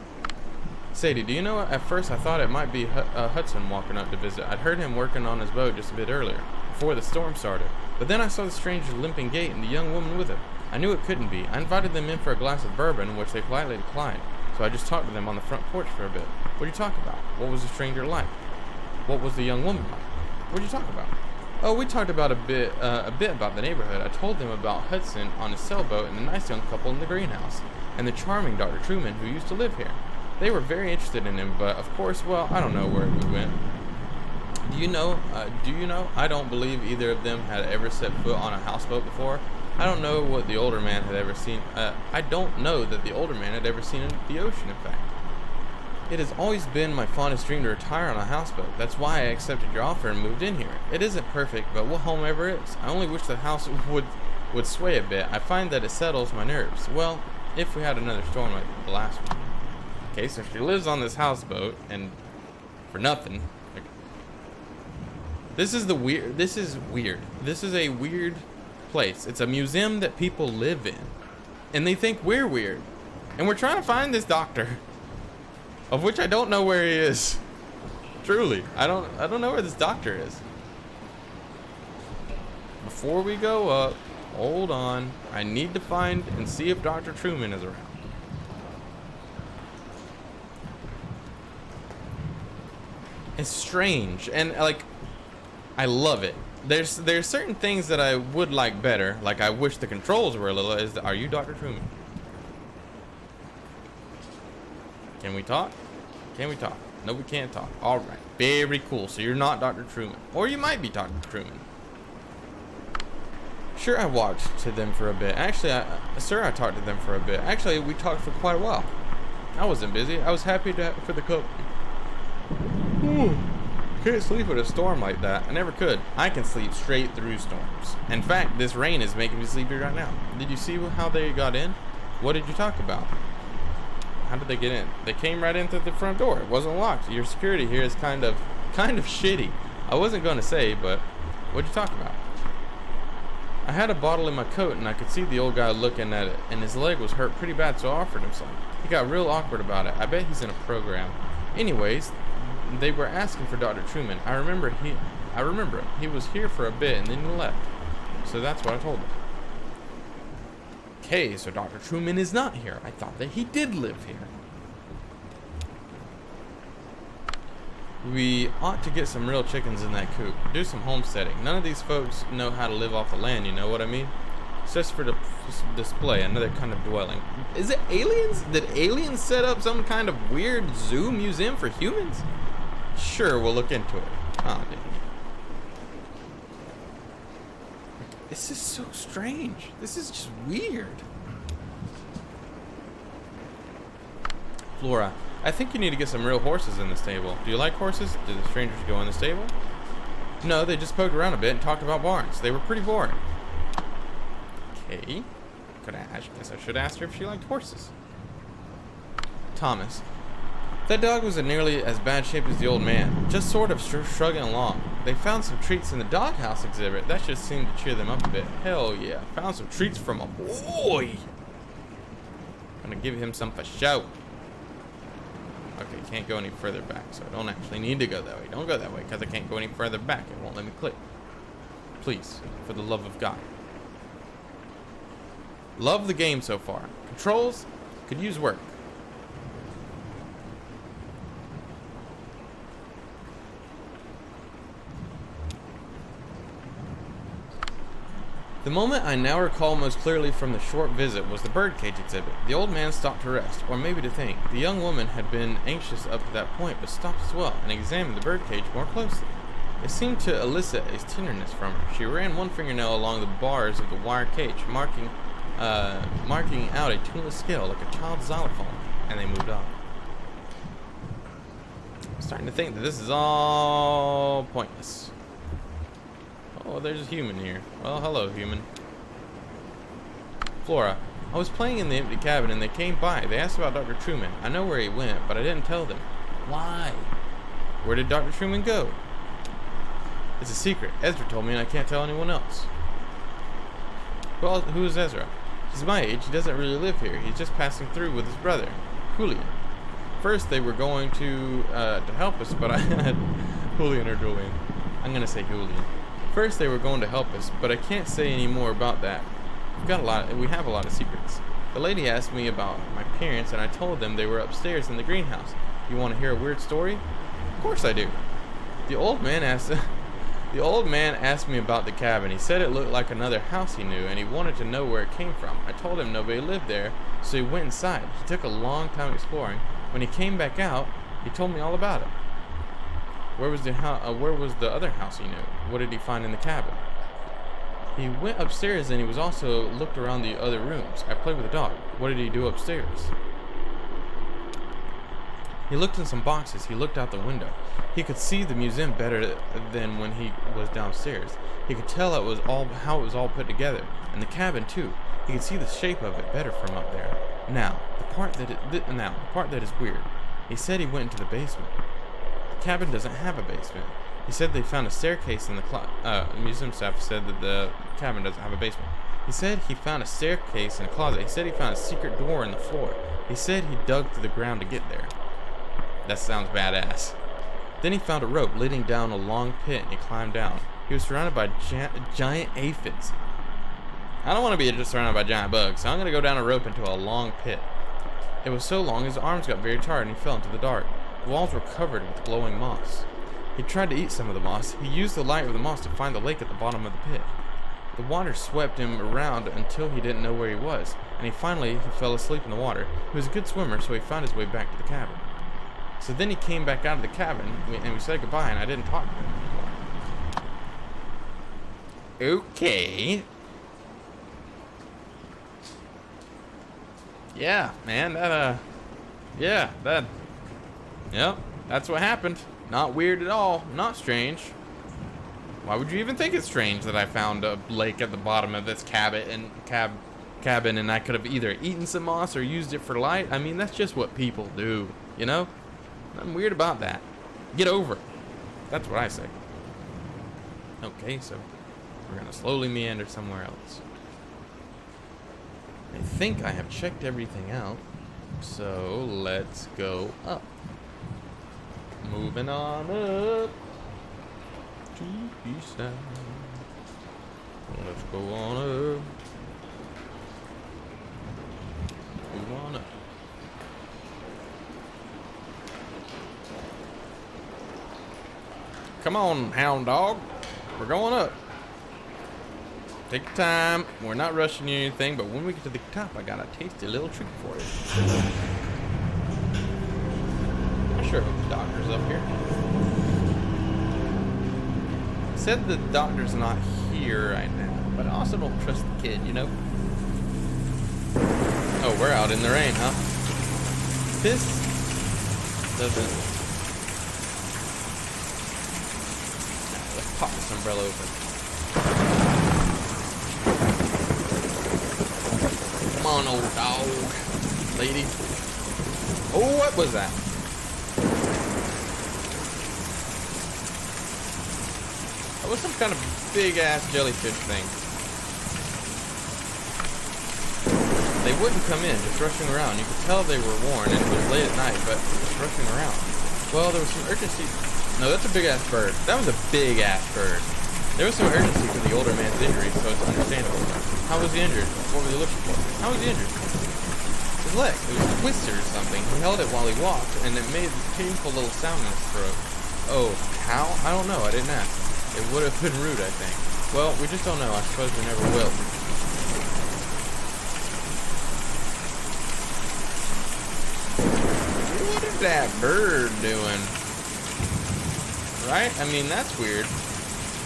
Sadie, do you know, at first I thought it might be Hudson walking up to visit. I'd heard him working on his boat just a bit earlier, before the storm started. But then I saw the stranger's limping gait and the young woman with him. I knew it couldn't be. I invited them in for a glass of bourbon, which they politely declined. So I just talked to them on the front porch for a bit. What did you talk about? What was the stranger like? What was the young woman like? What did you talk about? Oh, we talked about a bit about the neighborhood. I told them about Hudson on his sailboat and the nice young couple in the greenhouse, and the charming Dr. Truman who used to live here. They were very interested in him, but of course, well, I don't know where we went. Do you know? I don't believe either of them had ever set foot on a houseboat before. I don't know what the older man had ever seen. I don't know that the older man had ever seen the ocean, in fact. It has always been my fondest dream to retire on a houseboat. That's why I accepted your offer and moved in here. It isn't perfect, but what home ever is? I only wish the house would sway a bit. I find that it settles my nerves. Well, if we had another storm like the last one. Okay, so she lives on this houseboat, and for nothing. Like, this is weird. This is a weird place. It's a museum that people live in, and they think we're weird. And we're trying to find this doctor, of which I don't know where he is. Truly, I don't know where this doctor is. Before we go up, hold on. I need to find and see if Dr. Truman is around. It's strange, and like, I love it. There's certain things that I would like better. Like, I wish the controls were a little. Are you Dr. Truman? Can we talk? Can we talk? No, we can't talk. All right. Very cool. So you're not Dr. Truman. Or you might be Dr. Truman. Sure, I walked to them for a bit. Actually, I talked to them for a bit. Actually, we talked for quite a while. I wasn't busy. I was happy for the company. Can't sleep with a storm like that. I never could. I can sleep straight through storms. In fact, this rain is making me sleepy right now. Did you see how they got in? What did you talk about? How did they get in? They came right in through the front door. It wasn't locked. Your security here is kind of shitty. I wasn't going to say, but what'd you talk about? I had a bottle in my coat, and I could see the old guy looking at it, and his leg was hurt pretty bad, so I offered him some. He got real awkward about it. I bet he's in a program. Anyways, they were asking for Dr. Truman. I remember him. He was here for a bit, and then he left. So that's what I told him. Okay, so Dr. Truman is not here. I thought that he did live here. We ought to get some real chickens in that coop. Do some homesteading. None of these folks know how to live off the land, you know what I mean? It's just for the display, another kind of dwelling. Is it aliens? Did aliens set up some kind of weird zoo museum for humans? Sure, we'll look into it. Oh, dude. This is so strange. This is just weird. Flora, I think you need to get some real horses in the stable. Do you like horses? Did the strangers go in the stable? No, they just poked around a bit and talked about barns. They were pretty boring. Okay. I guess I should ask her if she liked horses. Thomas. That dog was in nearly as bad shape as the old man, just sort of shrugging along. They found some treats in the doghouse exhibit. That just seemed to cheer them up a bit. Hell yeah. Found some treats from a boy. I'm gonna give him some for show. Okay, can't go any further back, so I don't actually need to go that way. Don't go that way, because I can't go any further back. It won't let me click. Please, for the love of God. Love the game so far. Controls could use work. The moment I now recall most clearly from the short visit was the birdcage exhibit. The old man stopped to rest, or maybe to think. The young woman had been anxious up to that point, but stopped as well and examined the birdcage more closely. It seemed to elicit a tenderness from her. She ran one fingernail along the bars of the wire cage, marking out a tuneless scale like a child's xylophone, and they moved on. I'm starting to think that this is all pointless. Oh, there's a human here. Well, hello, human. Flora, I was playing in the empty cabin and they came by. They asked about Dr. Truman. I know where he went, but I didn't tell them. Why? Where did Dr. Truman go? It's a secret. Ezra told me and I can't tell anyone else. Well, who is Ezra? He's my age. He doesn't really live here. He's just passing through with his brother, Julian. First, they were going to help us, but I had Julian or Julian. I'm going to say Julian. First, they were going to help us, but I can't say any more about that. We have a lot of secrets. The lady asked me about my parents, and I told them they were upstairs in the greenhouse. You want to hear a weird story? Of course I do. The old man asked me about the cabin. He said it looked like another house he knew, and he wanted to know where it came from. I told him nobody lived there, so he went inside. He took a long time exploring. When he came back out, he told me all about it. Where was the other house he knew? What did he find in the cabin? He went upstairs and he was also looked around the other rooms. I played with the dog. What did he do upstairs? He looked in some boxes. He looked out the window. He could see the museum better than when he was downstairs. He could tell how it was all put together, and the cabin too. He could see the shape of it better from up there. Now, the part that is weird. He said he went into the basement. The cabin doesn't have a basement. He said they found a staircase in the museum staff said that the cabin doesn't have a basement. He said he found a staircase in a closet. He said he found a secret door in the floor. He said he dug through the ground to get there. That sounds badass. Then he found a rope leading down a long pit and he climbed down. He was surrounded by giant aphids. I don't want to be just surrounded by giant bugs, so I'm going to go down a rope into a long pit. It was so long his arms got very tired and he fell into the dark. The walls were covered with glowing moss. He tried to eat some of the moss. He used the light of the moss to find the lake at the bottom of the pit. The water swept him around until he didn't know where he was, and he fell asleep in the water. He was a good swimmer, so he found his way back to the cabin. So then he came back out of the cabin, and we said goodbye, and I didn't talk to him anymore. Okay. Yeah, man, yep, that's what happened. Not weird at all, not strange. Why would you even think it's strange that I found a lake at the bottom of this cabin and I could have either eaten some moss or used it for light? I mean, that's just what people do, you know? Nothing weird about that. Get over it. That's what I say. Okay, so we're gonna slowly meander somewhere else. I think I have checked everything out, so let's go up. Moving on up to the side. Let's go on up. Move on up. Come on, hound dog. We're going up. Take your time. We're not rushing you or anything, but when we get to the top, I got a tasty little treat for you. I sure hope the doctor's up here. Said the doctor's not here right now, but I also don't trust the kid, you know? Oh, we're out in the rain, huh? This doesn't... Let's pop this umbrella open. Come on, old dog. Lady. Oh, what was that? That was some kind of big-ass jellyfish thing. They wouldn't come in, just rushing around. You could tell they were worn, and it was late at night, but just rushing around. Well, there was some urgency. No, that's a big-ass bird. That was a big-ass bird. There was some urgency for the older man's injury, so it's understandable. How was he injured? What were they looking for? How was he injured? His leg. It was twisted or something. He held it while he walked, and it made a painful little sound in his throat. Oh, how? I don't know. I didn't ask. It would have been rude, I think. Well, we just don't know. I suppose we never will. What is that bird doing? Right? I mean, that's weird.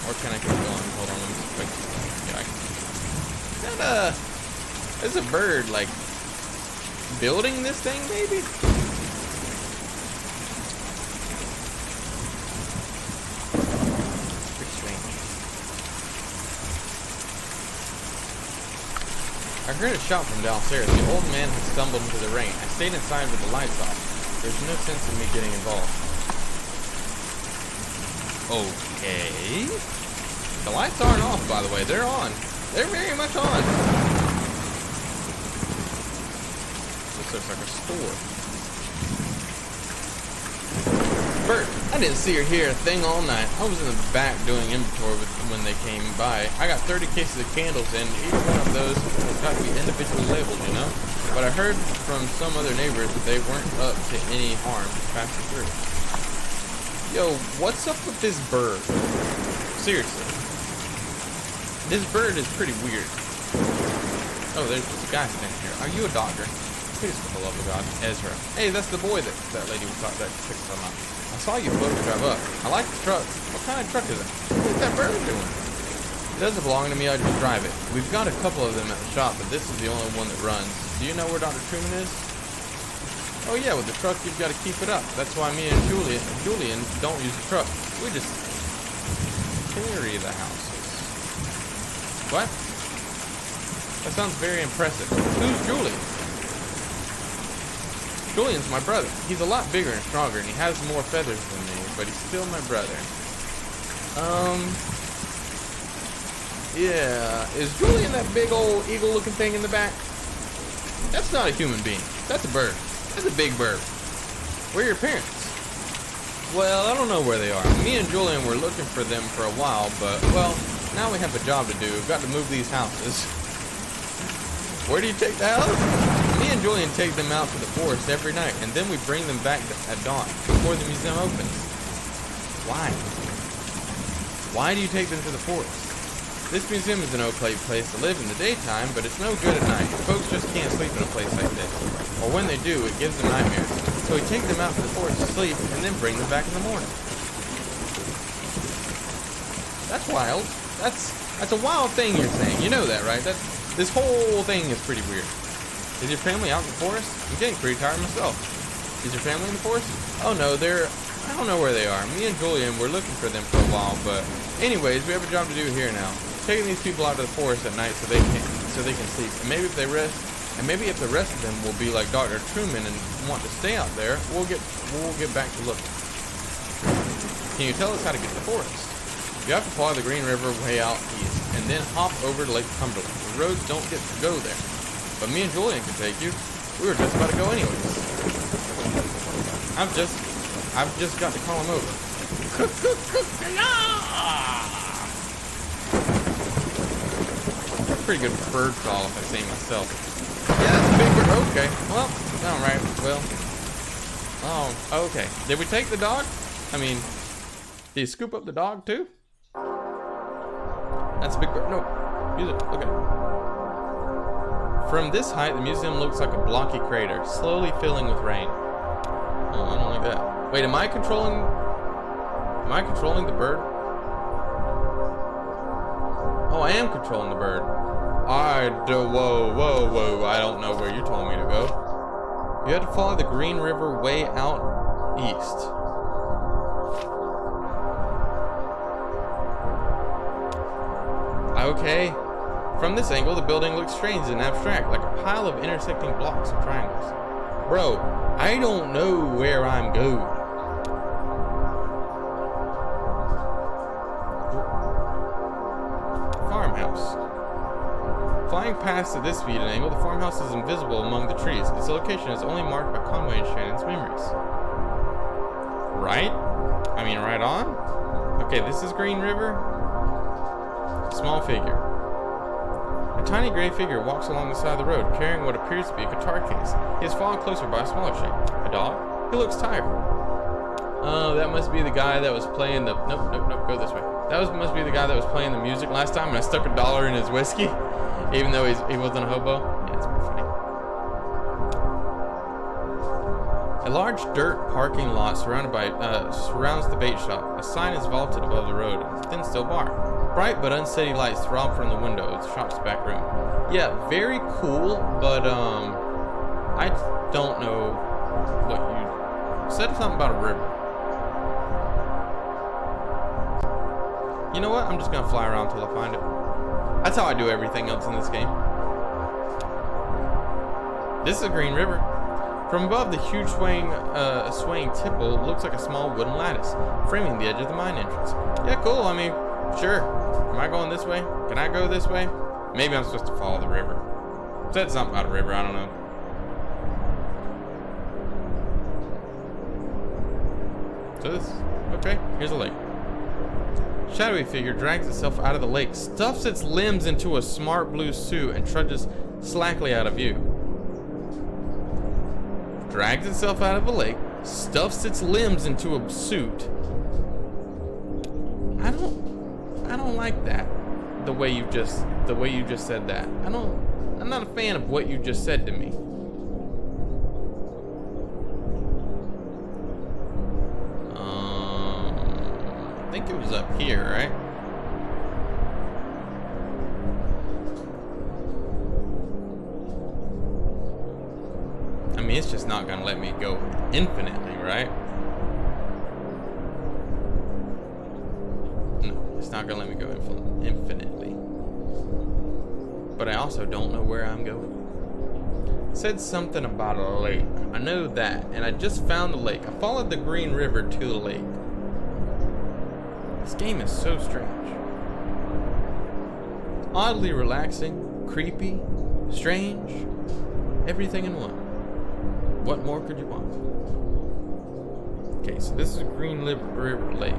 Or can I keep going? Hold on, let me just fix this. Yeah, is that there's a bird, like, building this thing, maybe? Pretty strange. I heard a shout from downstairs. The old man had stumbled into the rain. I stayed inside with the lights off. There's no sense in me getting involved. Okay. The lights aren't off, by the way. They're on. They're very much on. This looks like a store. Bert, I didn't see or hear a thing all night. I was in the back doing inventory when they came by. I got 30 cases of candles, and each one of those has got to be individually labeled, you know? But I heard from some other neighbors that they weren't up to any harm passing through. Yo, what's up with this bird? Seriously. This bird is pretty weird. Oh, there's this guy standing here. Are you a doctor? Please, for the love of God. Ezra. Hey, that's the boy that lady was talking, that chick was talking about. I saw you folks drive up. I like the truck. What kind of truck is it? What's that bird doing? It doesn't belong to me, I just drive it. We've got a couple of them at the shop, but this is the only one that runs. Do you know where Dr. Truman is? Oh yeah, with the truck you've got to keep it up. That's why me and Julian don't use the truck. We just carry the houses. What? That sounds very impressive. Who's Julian? Julian's my brother. He's a lot bigger and stronger, and he has more feathers than me, but he's still my brother. Yeah. Is Julian that big old eagle-looking thing in the back? That's not a human being. That's a bird. That's a big bird. Where are your parents? Well, I don't know where they are. Me and Julian were looking for them for a while, but, well, now we have a job to do. We've got to move these houses. Where do you take the houses? Me and Julian take them out to the forest every night, and then we bring them back at dawn, before the museum opens. Why? Why do you take them to the forest? This museum is an okay place to live in the daytime, but it's no good at night. Folks just can't sleep in a place like this. Or when they do, it gives them nightmares. So we take them out to the forest to sleep, and then bring them back in the morning. That's wild. That's a wild thing you're saying. You know that, right? This whole thing is pretty weird. Is your family out in the forest? I'm getting pretty tired myself. Is your family in the forest? Oh no, I don't know where they are. Me and Julian were looking for them for a while, but anyways, we have a job to do here now. Taking these people out to the forest at night so they can sleep. And maybe if the rest of them will be like Dr. Truman and want to stay out there, we'll get back to looking. Can you tell us how to get to the forest? You have to follow the Green River way out east, and then hop over to Lake Cumberland. The roads don't get to go there, but me and Julian can take you. We were just about to go anyways. I've just got to call him over. Pretty good bird call if I say myself. Yeah, that's a big bird. Okay, well, all right. Well, oh, okay. Did we take the dog? I mean, did you scoop up the dog too? That's a big bird. No, use it. Look at it. From this height, the museum looks like a blocky crater, slowly filling with rain. Oh, I don't like that. Wait, am I controlling the bird? Oh, I am controlling the bird. Whoa. I don't know where you told me to go. You had to follow the Green River way out east. Okay. From this angle, the building looks strange and abstract, like a pile of intersecting blocks or triangles. Bro, I don't know where I'm going. Farmhouse. Flying past at this speed and angle, the farmhouse is invisible among the trees. Its location is only marked by Conway and Shannon's memories. Right? I mean, right on? Okay, this is Green River. Small figure. A tiny gray figure walks along the side of the road, carrying what appears to be a guitar case. He is followed closer by a smaller shape. A dog? He looks tired. Oh, that must be the guy that was playing the... Nope, go this way. Must be the guy that was playing the music last time, and I stuck $1 in his whiskey, even though he wasn't a hobo. Yeah, it's pretty funny. A large dirt parking lot surrounds the bait shop. A sign is vaulted above the road, and a thin steel bar. Bright but unsteady lights throb from the window of the shop's back room. Yeah, very cool, but I don't know what you said. Something about a river. You know what? I'm just gonna fly around till I find it. That's how I do everything else in this game. This is a Green River. From above, the huge swaying tipple looks like a small wooden lattice, framing the edge of the mine entrance. Yeah, cool. I mean, sure. Am I going this way? Can I go this way? Maybe I'm supposed to follow the river. It said something about a river. I don't know. So this... Okay, here's a lake. Shadowy figure drags itself out of the lake, stuffs its limbs into a smart blue suit, and trudges slackly out of view. Drags itself out of the lake, stuffs its limbs into a suit. I don't like that. The way you just said that. I'm not a fan of what you just said to me. I think it was up here, right? I mean, it's just not gonna let me go infinitely, right? No, it's not gonna let me go infinitely. But I also don't know where I'm going. It said something about a lake. I know that, and I just found the lake. I followed the Green River to the lake. This game is so strange. Oddly relaxing, creepy, strange, everything in one. What more could you want? Okay, so this is Green River Lake.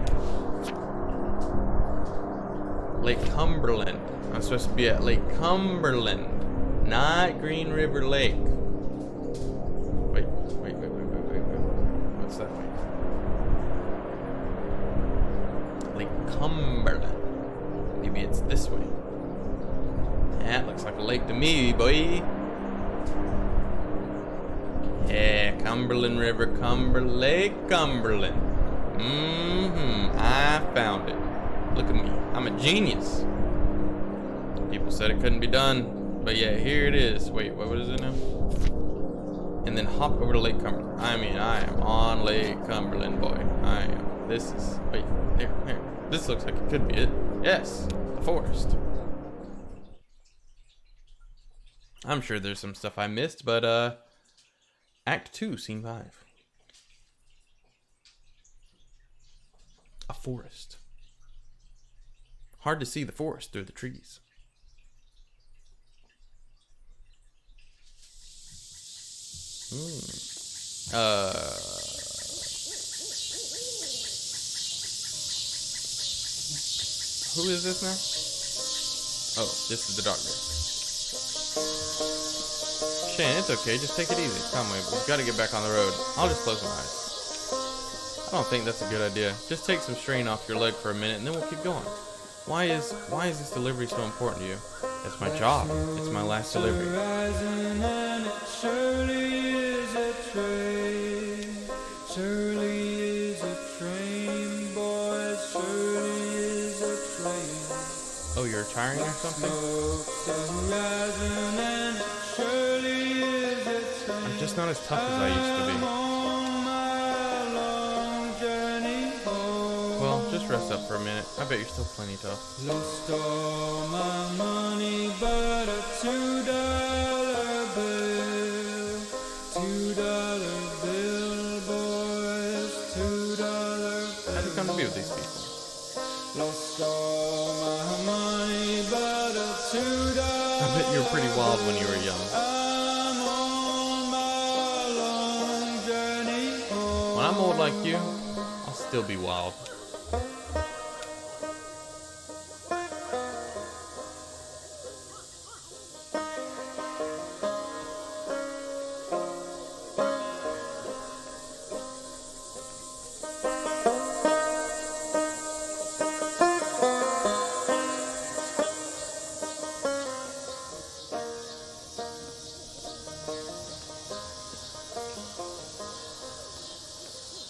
Lake Cumberland. I'm supposed to be at Lake Cumberland, not Green River Lake. Wait. What's that way? Lake Cumberland. Maybe it's this way. That looks like a lake to me, boy. Yeah, Cumberland River, Lake Cumberland. I found it. Look at me. I'm a genius. People said it couldn't be done, but yeah, here it is. Wait, what is it now? And then hop over to Lake Cumberland. I am on Lake Cumberland, boy. I am. This is, wait, there. This looks like it could be it. Yes, the forest. I'm sure there's some stuff I missed, but Act 2, Scene 5. A forest. Hard to see the forest through the trees. Who is this now? Oh, this is the doctor. Shan, it's okay. Just take it easy. Come on, we've got to get back on the road. I'll just close my eyes. I don't think that's a good idea. Just take some strain off your leg for a minute, and then we'll keep going. Why is this delivery so important to you? It's my job. It's my last delivery. Oh, you're retiring or something? I'm just not as tough as I used to be. Well, just rest up for a minute. I bet you're still plenty tough. Lost all my money but a $2 bill. $2 bill, boys. $2 bill. How'd you come to be with these people? Lost all my money but a $2. I bet you were pretty wild when you were young. I'm on my long journey home. When I'm old like you, I'll still be wild.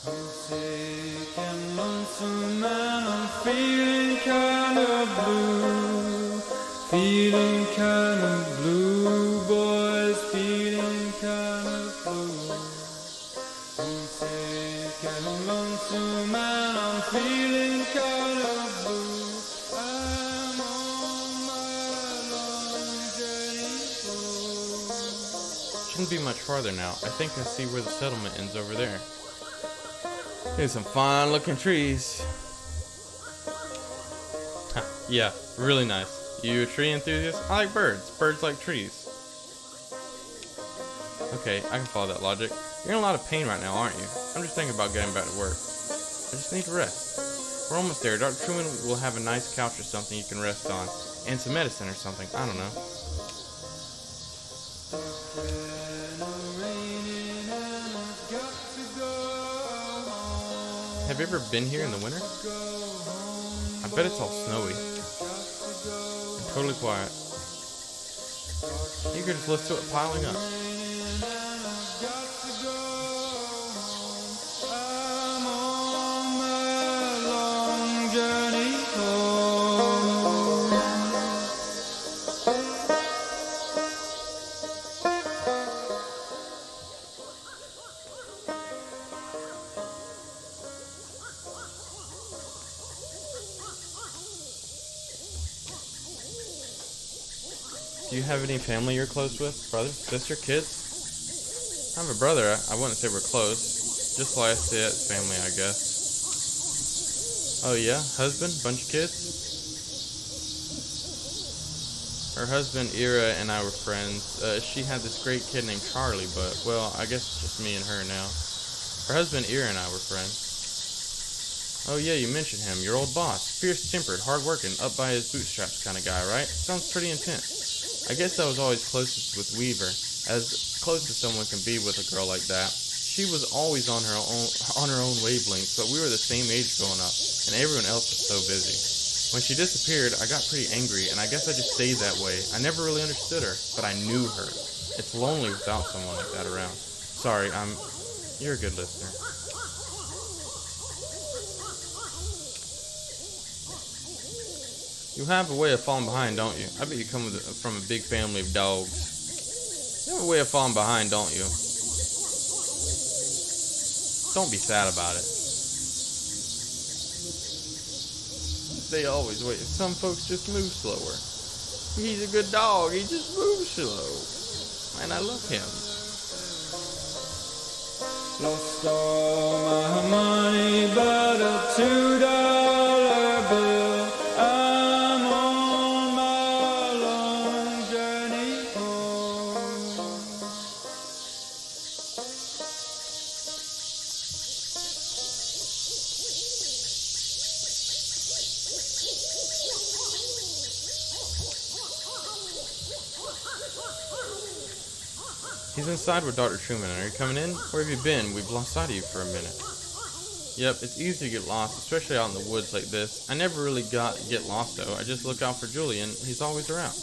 I'm sick and lonesome and I'm feeling kinda blue. Feeling kinda blue, boys, feeling kinda blue. I'm sick and lonesome and I'm feeling kinda blue. I'm on my long journey home. Shouldn't be much farther now. I think I see where the settlement ends over there. There's some fine looking trees. Huh, yeah, really nice. You a tree enthusiast? I like birds. Birds like trees. Okay, I can follow that logic. You're in a lot of pain right now, aren't you? I'm just thinking about getting back to work. I just need to rest. We're almost there. Dr. Truman will have a nice couch or something you can rest on. And some medicine or something. I don't know. Have you ever been here in the winter? I bet it's all snowy. And totally quiet. You could just listen to it piling up. I'm on my long journey home. Do you have any family you're close with? Brother? Sister? Kids? I have a brother. I wouldn't say we're close. Just like I said, family, I guess. Oh yeah? Husband? Bunch of kids? Her husband, Ira, and I were friends. She had this great kid named Charlie, but, well, I guess it's just me and her now. Her husband, Ira, and I were friends. Oh yeah, you mentioned him. Your old boss. Fierce-tempered, hard-working, up by his bootstraps kind of guy, right? Sounds pretty intense. I guess I was always closest with Weaver, as close as someone can be with a girl like that. She was always on her own wavelength, but we were the same age growing up, and everyone else was so busy. When she disappeared, I got pretty angry, and I guess I just stayed that way. I never really understood her, but I knew her. It's lonely without someone like that around. Sorry, you're a good listener. You have a way of falling behind, don't you? I bet you come from a big family of dogs. You have a way of falling behind, don't you? Don't be sad about it. They always wait. Some folks just move slower. He's a good dog. He just moves slow. And I love him. Lost all my money but a $2 bill. I'm on my long journey home. He's inside with Dr. Truman. Are you coming in? Where have you been? We've lost sight of you for a minute. Yep, it's easy to get lost, especially out in the woods like this. I never really get lost though. I just look out for Julian. He's always around.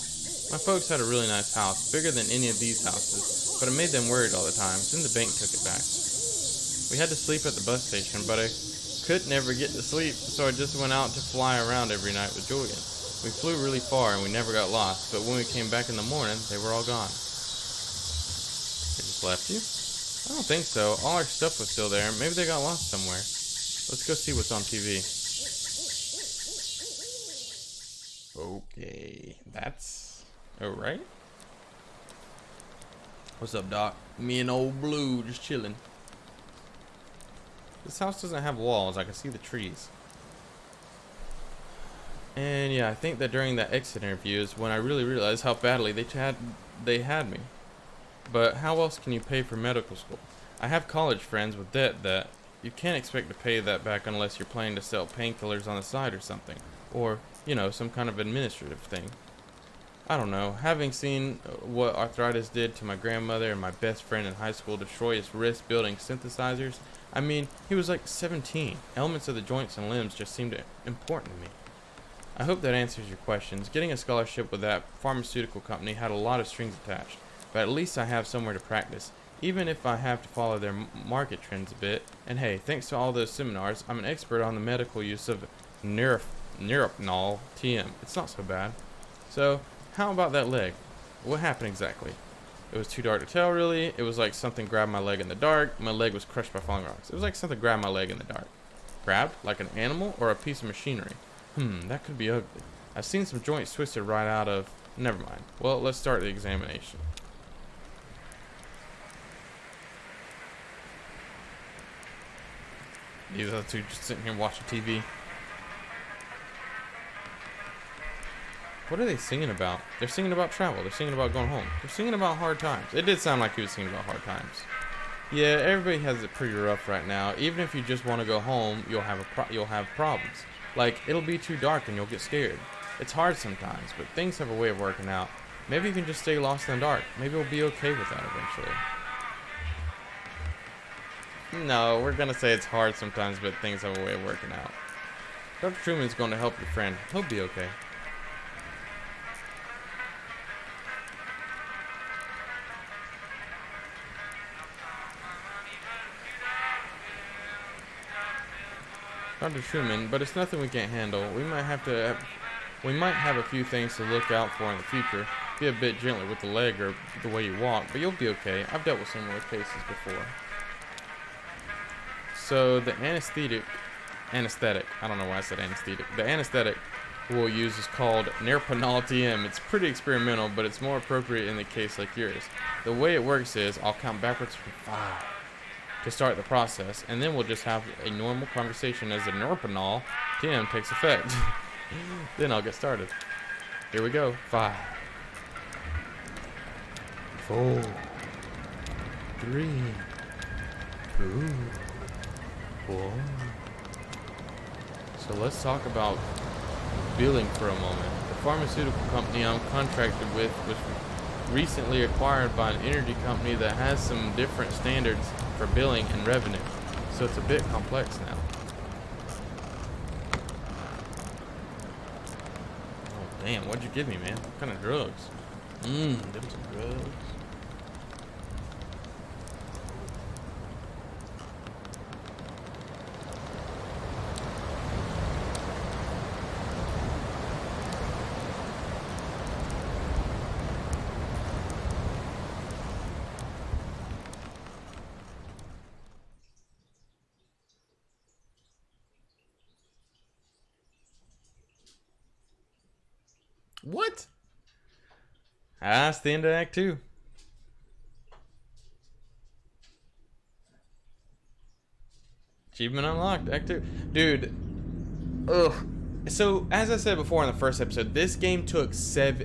My folks had a really nice house, bigger than any of these houses, but it made them worried all the time. Then the bank took it back. We had to sleep at the bus station, but I could never get to sleep, so I just went out to fly around every night with Julian. We flew really far and we never got lost, but when we came back in the morning, they were all gone. They just left you? I don't think so. All our stuff was still there. Maybe they got lost somewhere. Let's go see what's on TV. Okay, that's alright. What's up, Doc? Me and old Blue just chilling. This house doesn't have walls. I can see the trees. And yeah, I think that during that exit interview is when I really realized how badly they had me. But how else can you pay for medical school? I have college friends with debt that you can't expect to pay that back unless you're planning to sell painkillers on the side or something. Or, you know, some kind of administrative thing. I don't know. Having seen what arthritis did to my grandmother and my best friend in high school destroy his wrist building synthesizers, I mean, he was like 17. Elements of the joints and limbs just seemed important to me. I hope that answers your questions. Getting a scholarship with that pharmaceutical company had a lot of strings attached, but at least I have somewhere to practice, even if I have to follow their market trends a bit. And hey, thanks to all those seminars, I'm an expert on the medical use of Neuropnol TM. It's not so bad. So, how about that leg? What happened exactly? It was too dark to tell, really. It was like something grabbed my leg in the dark. My leg was crushed by falling rocks. It was like something grabbed my leg in the dark. Grabbed? Like an animal or a piece of machinery? That could be ugly. I've seen some joints twisted right out of... Never mind. Well, let's start the examination. These other two just sitting here watching TV. What are they singing about? They're singing about travel. They're singing about going home. They're singing about hard times. It did sound like he was singing about hard times. Yeah, everybody has it pretty rough right now. Even if you just want to go home, you'll have problems. Like, it'll be too dark and you'll get scared. It's hard sometimes, but things have a way of working out. Maybe you can just stay lost in the dark. Maybe we'll be okay with that eventually. No, we're gonna say it's hard sometimes, but things have a way of working out. Dr. Truman's going to help your friend. He'll be okay. Dr. Truman, but it's nothing we can't handle. We might have a few things to look out for in the future. Be a bit gentler with the leg or the way you walk, but you'll be okay. I've dealt with similar cases before. So the anesthetic, I don't know why I said anesthetic. The anesthetic we'll use is called Neuropnol TM. It's pretty experimental, but it's more appropriate in the case like yours. The way it works is I'll count backwards from 5 to start the process, and then we'll just have a normal conversation as the Neuropnol TM takes effect. Then I'll get started. Here we go. 5, 4, 3, 2, 1. So let's talk about billing for a moment. The pharmaceutical company I'm contracted with was recently acquired by an energy company that has some different standards for billing and revenue. So it's a bit complex now. Oh damn, what'd you give me, man? What kind of drugs? Them some drugs. What? That's the end of Act 2. Achievement unlocked, Act 2. Dude, ugh. So, as I said before in the first episode, this game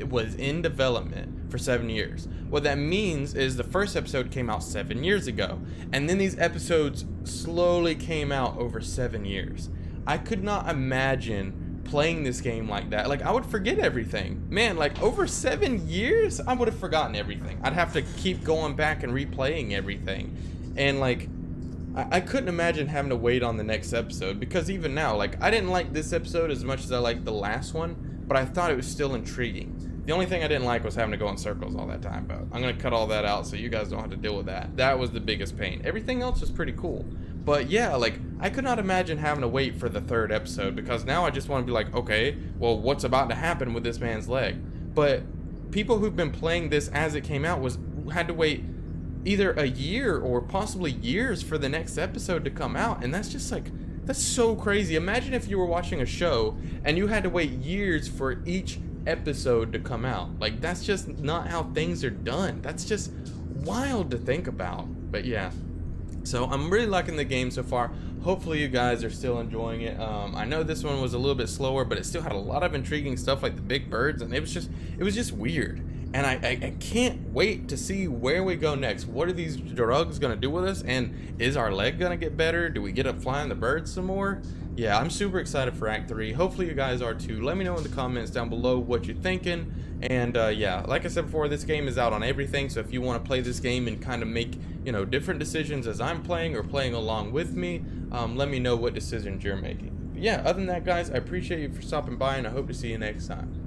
was in development for 7 years. What that means is the first episode came out 7 years ago, and then these episodes slowly came out over 7 years. I could not imagine playing this game like that. Like, I would forget everything. Man, like, over 7 years, I would have forgotten everything. I'd have to keep going back and replaying everything. And, like, I couldn't imagine having to wait on the next episode, because even now, like, I didn't like this episode as much as I liked the last one, but I thought it was still intriguing. The only thing I didn't like was having to go in circles all that time, but I'm going to cut all that out so you guys don't have to deal with that. That was the biggest pain. Everything else was pretty cool. But yeah, like, I could not imagine having to wait for the third episode, because now I just want to be like, okay, well, what's about to happen with this man's leg? But people who've been playing this as it came out had to wait either a year or possibly years for the next episode to come out, and that's just like, that's so crazy. Imagine if you were watching a show and you had to wait years for each episode to come out. Like, that's just not how things are done. That's just wild to think about. But yeah, so I'm really liking the game so far. Hopefully you guys are still enjoying it. I know this one was a little bit slower, but it still had a lot of intriguing stuff, like the big birds, and it was just weird. And I can't wait to see where we go next. What are these drugs gonna do with us? And is our leg gonna get better? Do we get up flying the birds some more? Yeah, I'm super excited for Act 3. Hopefully you guys are too. Let me know in the comments down below what you're thinking. And yeah, like I said before, this game is out on everything. So if you want to play this game and kind of make, you know, different decisions as I'm playing or playing along with me, let me know what decisions you're making. But yeah, other than that, guys, I appreciate you for stopping by, and I hope to see you next time.